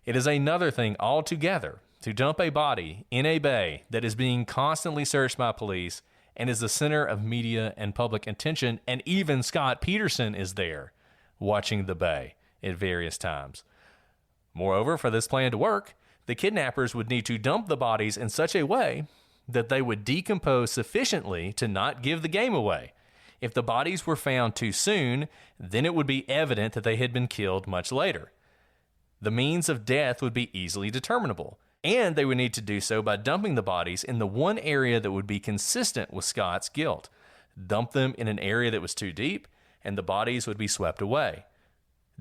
It is another thing altogether to dump a body in a bay that is being constantly searched by police and is the center of media and public attention, and even Scott Peterson is there watching the bay at various times. Moreover, for this plan to work, The kidnappers would need to dump the bodies in such a way that they would decompose sufficiently to not give the game away. If the bodies were found too soon, then it would be evident that they had been killed much later. The means of death would be easily determinable, and they would need to do so by dumping the bodies in the one area that would be consistent with Scott's guilt. Dump them in an area that was too deep, and the bodies would be swept away.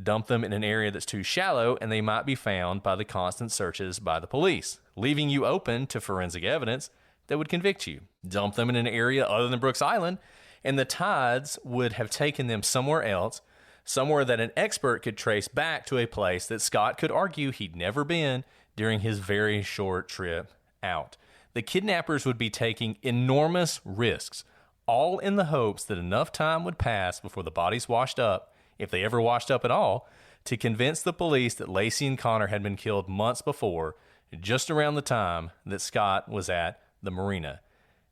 Dump them in an area that's too shallow, and they might be found by the constant searches by the police, leaving you open to forensic evidence that would convict you. Dump them in an area other than Brooks Island, and the tides would have taken them somewhere else, somewhere that an expert could trace back to a place that Scott could argue he'd never been during his very short trip out. The kidnappers would be taking enormous risks, all in the hopes that enough time would pass before the bodies washed up, if they ever washed up at all, to convince the police that Lacey and Connor had been killed months before, just around the time that Scott was at the marina.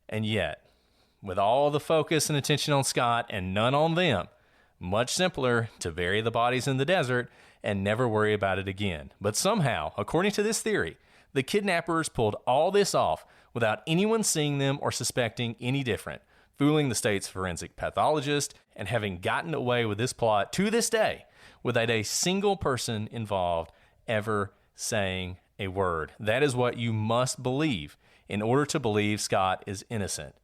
And yet, with all the focus and attention on Scott and none on them, much simpler to bury the bodies in the desert and never worry about it again. But somehow, according to this theory, the kidnappers pulled all this off without anyone seeing them or suspecting any different, fooling the state's forensic pathologist and having gotten away with this plot to this day without a single person involved ever saying a word. That is what you must believe in order to believe Scott is innocent.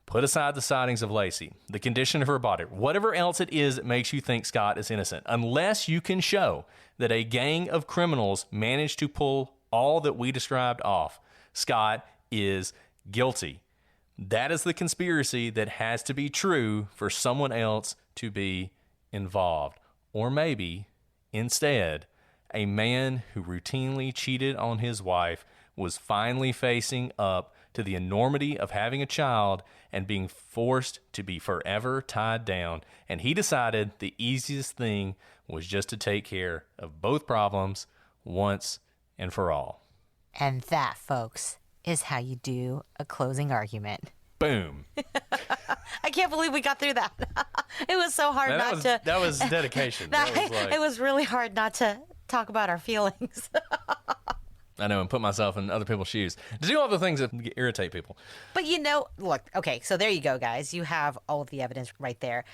Put aside the sightings of Lacey, the condition of her body, whatever else it is that makes you think Scott is innocent, unless you can show that a gang of criminals managed to pull all that we described off, Scott is guilty. That is the conspiracy that has to be true for someone else to be involved. Or maybe, instead, a man who routinely cheated on his wife was finally facing up to the enormity of having a child and being forced to be forever tied down, and he decided the easiest thing was just to take care of both problems once and for all. And that, folks, is how you do a closing argument. Boom. I can't believe we got through that. It was so hard That was dedication. It was really hard not to talk about our feelings. I know, and put myself in other people's shoes. To do all the things that irritate people. But look, okay, so there you go, guys. You have all of the evidence right there.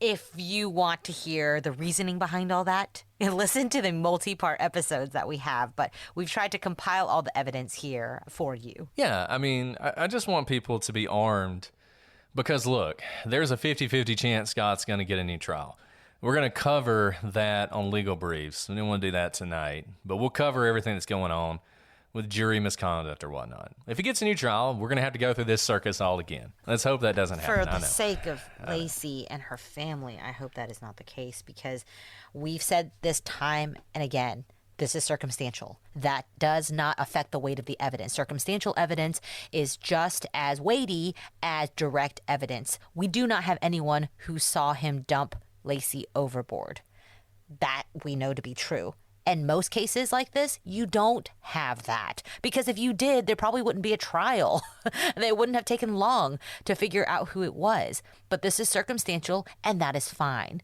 If you want to hear the reasoning behind all that, listen to the multi-part episodes that we have. But we've tried to compile all the evidence here for you. Yeah, I mean, I just want people to be armed because, look, there's a 50-50 chance Scott's going to get a new trial. We're going to cover that on Legal Briefs. We didn't want to do that tonight, but we'll cover everything that's going on with jury misconduct or whatnot. If he gets a new trial, we're going to have to go through this circus all again. Let's hope that doesn't happen. For the sake of Lacey and her family, I hope that is not the case, because we've said this time and again, this is circumstantial. That does not affect the weight of the evidence. Circumstantial evidence is just as weighty as direct evidence. We do not have anyone who saw him dump Lacey overboard. That we know to be true. In most cases like this, you don't have that. Because if you did, there probably wouldn't be a trial. They wouldn't have taken long to figure out who it was. But this is circumstantial, and that is fine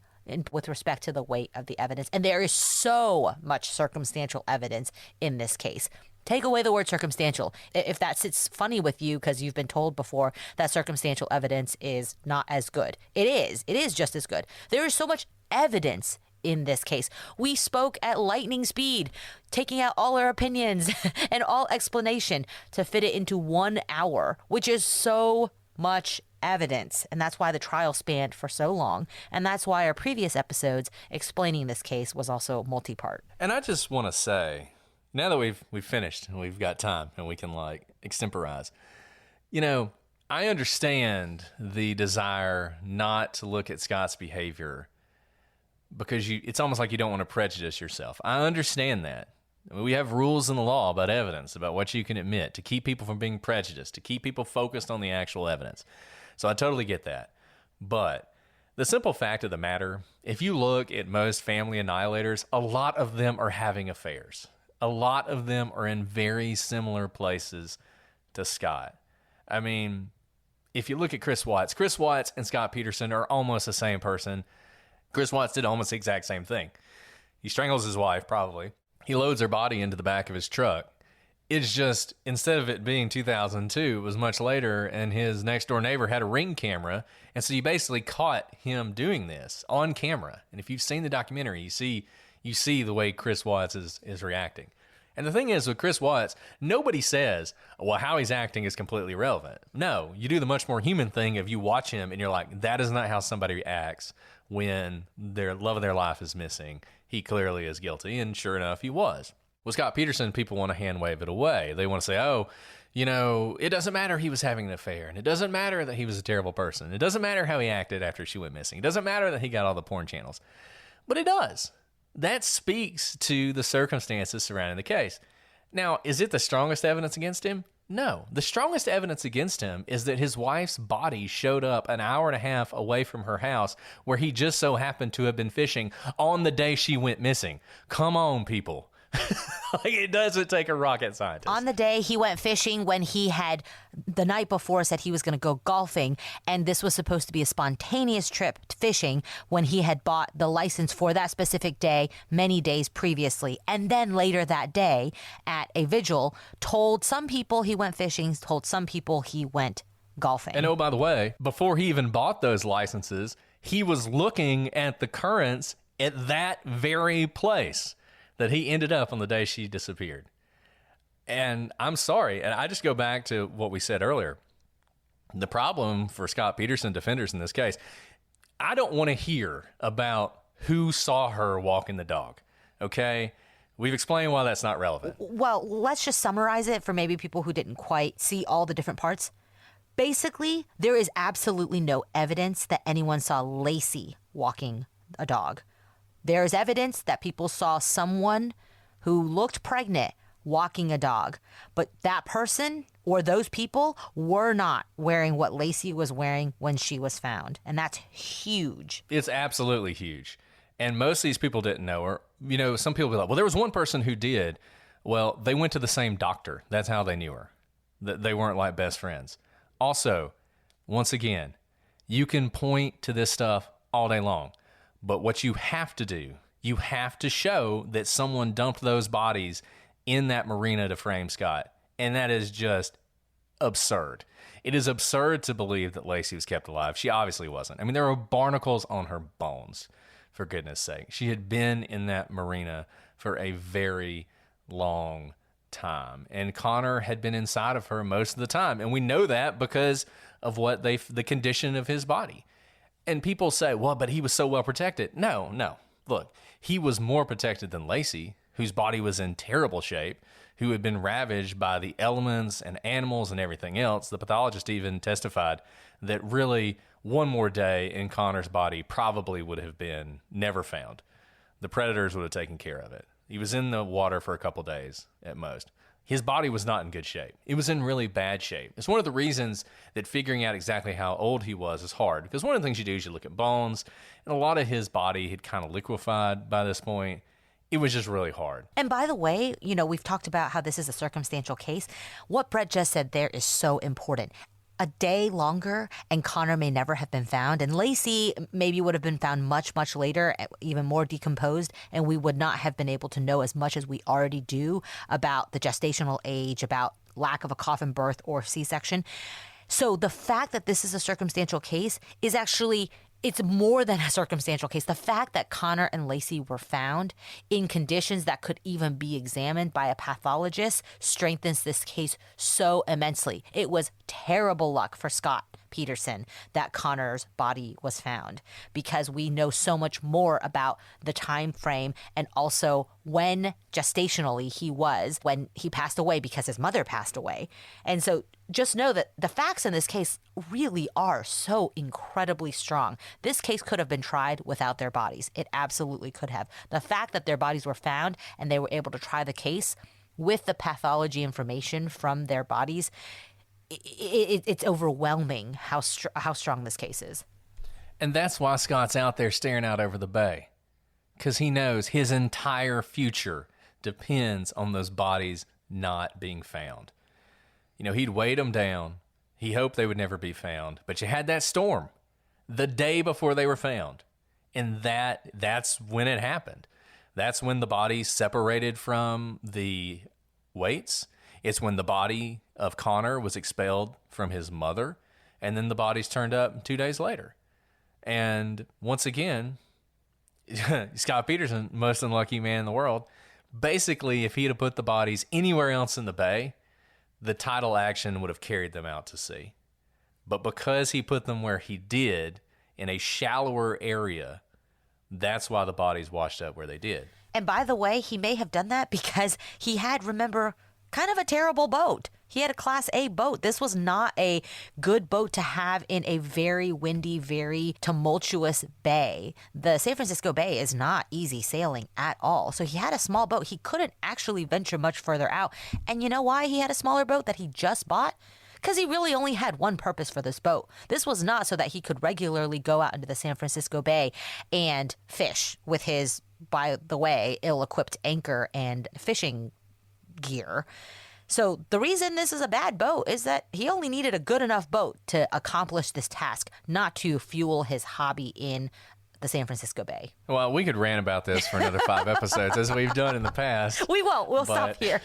with respect to the weight of the evidence. And there is so much circumstantial evidence in this case. Take away the word circumstantial. If that sits funny with you because you've been told before that circumstantial evidence is not as good. It is. It is just as good. There is so much evidence in this case. We spoke at lightning speed, taking out all our opinions and all explanation to fit it into 1 hour, which is so much evidence. And that's why the trial spanned for so long. And that's why our previous episodes explaining this case was also multi-part. And I just want to say, now that we've finished and we've got time and we can extemporize, I understand the desire not to look at Scott's behavior because it's almost like you don't want to prejudice yourself. I understand that. I mean, we have rules in the law about evidence, about what you can admit, to keep people from being prejudiced, to keep people focused on the actual evidence. So I totally get that. But the simple fact of the matter, if you look at most family annihilators, a lot of them are having affairs. A lot of them are in very similar places to Scott. I mean, if you look at Chris Watts and Scott Peterson are almost the same person. Chris Watts did almost the exact same thing. He strangles his wife, probably. He loads her body into the back of his truck. It's just, instead of it being 2002, it was much later, and his next door neighbor had a Ring camera, and so you basically caught him doing this on camera. And if you've seen the documentary, you see the way Chris Watts is reacting. And the thing is, with Chris Watts, nobody says, well, how he's acting is completely irrelevant. No, you do the much more human thing of you watch him and you're like, that is not how somebody acts when their love of their life is missing. He clearly is guilty, and sure enough, he was. With Scott Peterson, people want to hand wave it away. They want to say, oh, you know, it doesn't matter he was having an affair, and it doesn't matter that he was a terrible person. It doesn't matter how he acted after she went missing. It doesn't matter that he got all the porn channels. But it does. That speaks to the circumstances surrounding the case. Now, is it the strongest evidence against him? No. The strongest evidence against him is that his wife's body showed up an hour and a half away from her house where he just so happened to have been fishing on the day she went missing. Come on, people. Like, it doesn't take a rocket scientist. On the day he went fishing, when he had the night before said he was going to go golfing, and this was supposed to be a spontaneous trip to fishing when he had bought the license for that specific day many days previously. And then later that day at a vigil, told some people he went fishing, told some people he went golfing. And oh, by the way, before he even bought those licenses, he was looking at the currents at that very place that he ended up on the day she disappeared. And I'm sorry, and I just go back to what we said earlier. The problem for Scott Peterson defenders in this case, I don't want to hear about who saw her walking the dog, okay? We've explained why that's not relevant. Well, let's just summarize it for maybe people who didn't quite see all the different parts. Basically, there is absolutely no evidence that anyone saw Lacey walking a dog. There is evidence that people saw someone who looked pregnant walking a dog, but that person or those people were not wearing what Lacey was wearing when she was found. And that's huge. It's absolutely huge. And most of these people didn't know her. You know, some people be like, well, there was one person who did. Well, they went to the same doctor. That's how they knew her. They weren't like best friends. Also, once again, you can point to this stuff all day long. But what you have to do, you have to show that someone dumped those bodies in that marina to frame Scott. And that is just absurd. It is absurd to believe that Lacey was kept alive. She obviously wasn't. I mean, there were barnacles on her bones, for goodness sake. She had been in that marina for a very long time. And Connor had been inside of her most of the time. And we know that because of what the condition of his body. And people say, well, but he was so well protected. No. Look, he was more protected than Lacey, whose body was in terrible shape, who had been ravaged by the elements and animals and everything else. The pathologist even testified that really one more day in Connor's body probably would have been never found. The predators would have taken care of it. He was in the water for a couple days at most. His body was not in good shape. It was in really bad shape. It's one of the reasons that figuring out exactly how old he was is hard, because one of the things you do is you look at bones, and a lot of his body had kind of liquefied by this point. It was just really hard. And by the way, you know, we've talked about how this is a circumstantial case. What Brett just said there is so important. A day longer and Connor may never have been found, and Lacey maybe would have been found much, much later, even more decomposed, and we would not have been able to know as much as we already do about the gestational age, about lack of a coffin birth or C-section. So the fact that this is a circumstantial case is actually, it's more than a circumstantial case. The fact that Connor and Lacey were found in conditions that could even be examined by a pathologist strengthens this case so immensely. It was terrible luck for Scott Peterson that Connor's body was found, because we know so much more about the time frame and also when gestationally he was when he passed away, because his mother passed away. And so just know that the facts in this case really are so incredibly strong. This case could have been tried without their bodies. It absolutely could have. The fact that their bodies were found and they were able to try the case with the pathology information from their bodies, it's overwhelming how strong this case is. And that's why Scott's out there staring out over the bay, because he knows his entire future depends on those bodies not being found. You know, he'd weighed them down. He hoped they would never be found. But you had that storm the day before they were found. And that's when it happened. That's when the body separated from the weights. It's when the body of Connor was expelled from his mother, and then the bodies turned up 2 days later. And once again, Scott Peterson, most unlucky man in the world, basically, if he'd have put the bodies anywhere else in the bay, the tidal action would have carried them out to sea. But because he put them where he did, in a shallower area, that's why the bodies washed up where they did. And by the way, he may have done that because he had, remember, kind of a terrible boat. He had a Class A boat. This was not a good boat to have in a very windy, very tumultuous bay. The San Francisco Bay is not easy sailing at all. So he had a small boat. He couldn't actually venture much further out. And you know why he had a smaller boat that he just bought? Because he really only had one purpose for this boat. This was not so that he could regularly go out into the San Francisco Bay and fish with his, by the way, ill-equipped anchor and fishing gear. So the reason this is a bad boat is that he only needed a good enough boat to accomplish this task, not to fuel his hobby in the San Francisco Bay. Well, we could rant about this for another 5 episodes, as we've done in the past. We won't. We'll stop here.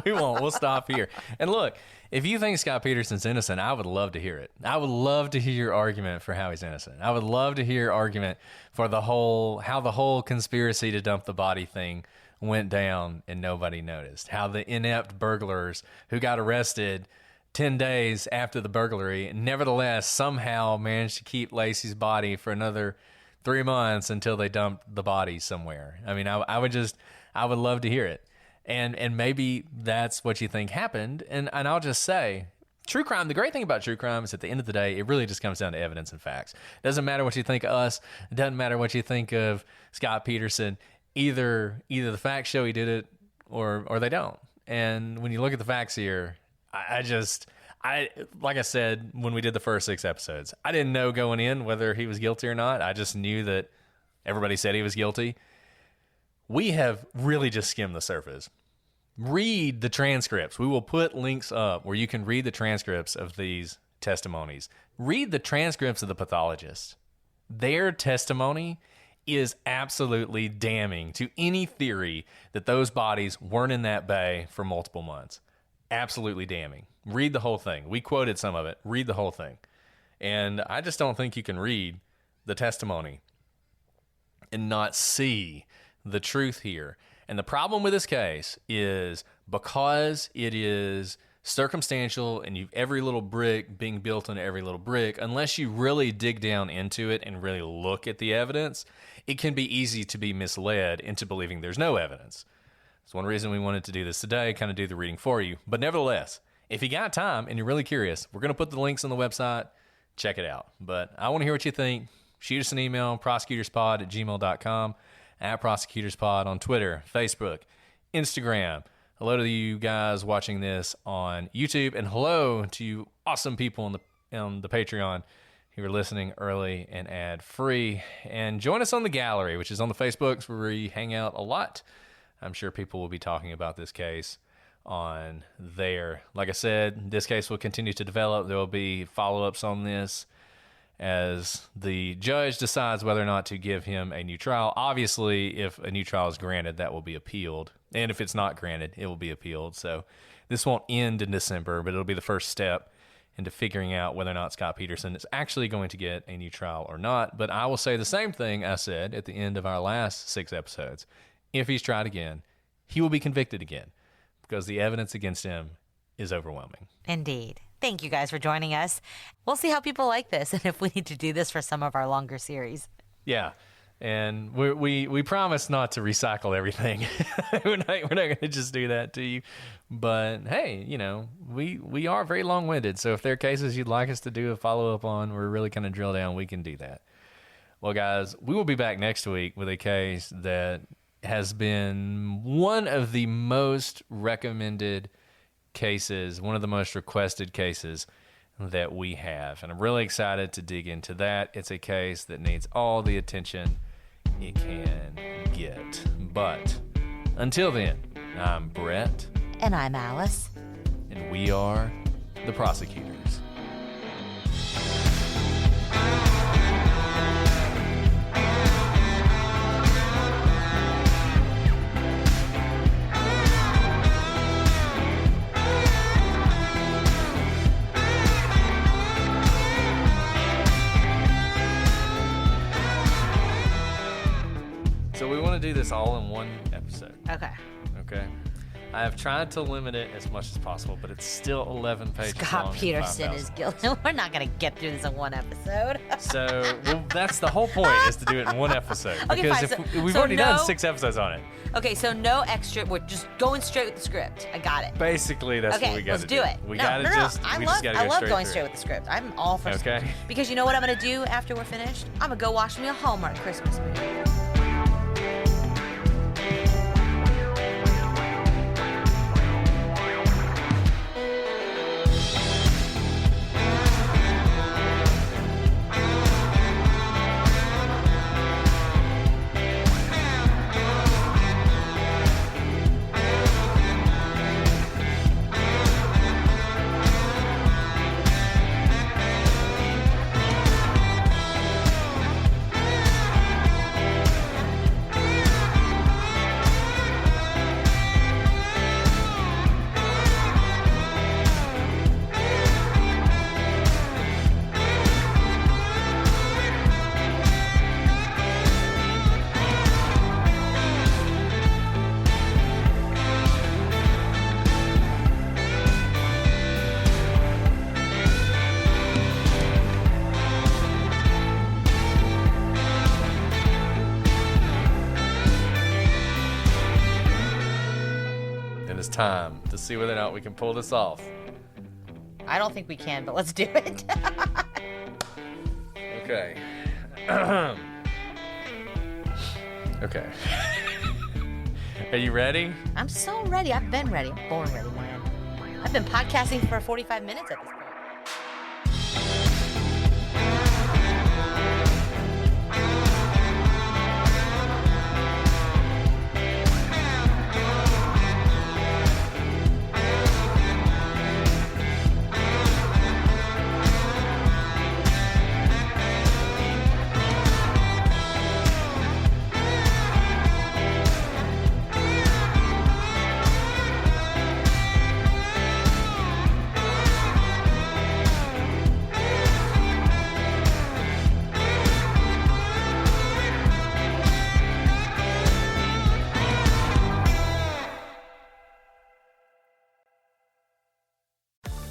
We won't. We'll stop here. And look, if you think Scott Peterson's innocent, I would love to hear it. I would love to hear your argument for how he's innocent. I would love to hear your argument for how the whole conspiracy to dump the body thing went down and nobody noticed. How the inept burglars who got arrested 10 days after the burglary nevertheless somehow managed to keep Lacey's body for another 3 months until they dumped the body somewhere. I mean, I would love to hear it. And maybe that's what you think happened. And I'll just say, true crime, the great thing about true crime is at the end of the day, it really just comes down to evidence and facts. It doesn't matter what you think of us. It doesn't matter what you think of Scott Peterson. Either the facts show he did it or they don't. And when you look at the facts here, I like I said when we did the first 6 episodes, I didn't know going in whether he was guilty or not. I just knew that everybody said he was guilty. We have really just skimmed the surface. Read the transcripts. We will put links up where you can read the transcripts of these testimonies. Read the transcripts of the pathologists. Their testimony is absolutely damning to any theory that those bodies weren't in that bay for multiple months. Absolutely damning. Read the whole thing. We quoted some of it. Read the whole thing. And I just don't think you can read the testimony and not see the truth here. And the problem with this case is because it is circumstantial and you've every little brick being built into every little brick, unless you really dig down into it and really look at the evidence, it can be easy to be misled into believing there's no evidence. That's one reason we wanted to do this today, kind of do the reading for you. But nevertheless, if you got time and you're really curious, we're going to put the links on the website. Check it out. But I want to hear what you think. Shoot us an email, prosecutorspod@gmail.com, @prosecutorspod on Twitter, Facebook, Instagram. Hello to you guys watching this on YouTube, and hello to you awesome people on the Patreon who are listening early and ad-free. And join us on the gallery, which is on the Facebooks where we hang out a lot. I'm sure people will be talking about this case on there. Like I said, this case will continue to develop. There will be follow-ups on this as the judge decides whether or not to give him a new trial. Obviously, if a new trial is granted, that will be appealed. And if it's not granted, it will be appealed. So this won't end in December, but it'll be the first step into figuring out whether or not Scott Peterson is actually going to get a new trial or not. But I will say the same thing I said at the end of our last 6 episodes. If he's tried again, he will be convicted again because the evidence against him is overwhelming. Indeed. Thank you guys for joining us. We'll see how people like this and if we need to do this for some of our longer series. Yeah. And we promise not to recycle everything. we're not going to just do that to you. But hey, we are very long-winded. So if there are cases you'd like us to do a follow-up on, we're really kind of drill down, we can do that. Well, guys, we will be back next week with a case that has been one of the most recommended cases, one of the most requested cases that we have. And I'm really excited to dig into that. It's a case that needs all the attention it can get. But until then, I'm Brett. And I'm Alice. And we are the prosecutors. to do this all in one episode. Okay. Okay. I have tried to limit it as much as possible, but it's still 11 pages long. Scott Peterson is guilty. We're not going to get through this in one episode. Well, that's the whole point, is to do it in one episode. Okay, because fine. we've already done 6 episodes on it. Okay, so no extra. We're just going straight with the script. I got it. Basically, that's what we got to do. Let's do it. We got to just. I we love, just got to I go love straight going through straight with the script. I'm all for Okay. script. Because you know what I'm going to do after we're finished? I'm going to go watch me a Hallmark Christmas movie. It's time to see whether or not we can pull this off. I don't think we can, but let's do it. Okay. Okay. Are you ready? I'm so ready. I've been ready. I'm born ready, man. I've been podcasting for 45 minutes at this point.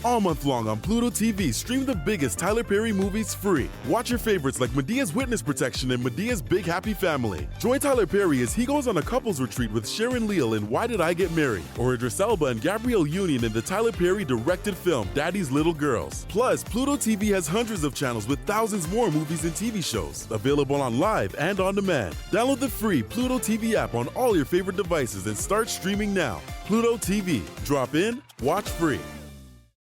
All month long on PlutoTV, stream the biggest Tyler Perry movies free. Watch your favorites like Medea's Witness Protection and Medea's Big Happy Family. Join Tyler Perry as he goes on a couples retreat with Sharon Leal in Why Did I Get Married? Or Idris Elba and Gabrielle Union in the Tyler Perry directed film Daddy's Little Girls. Plus, PlutoTV has hundreds of channels with thousands more movies and TV shows. Available on live and on demand. Download the free PlutoTV app on all your favorite devices and start streaming now. PlutoTV. Drop in, watch free.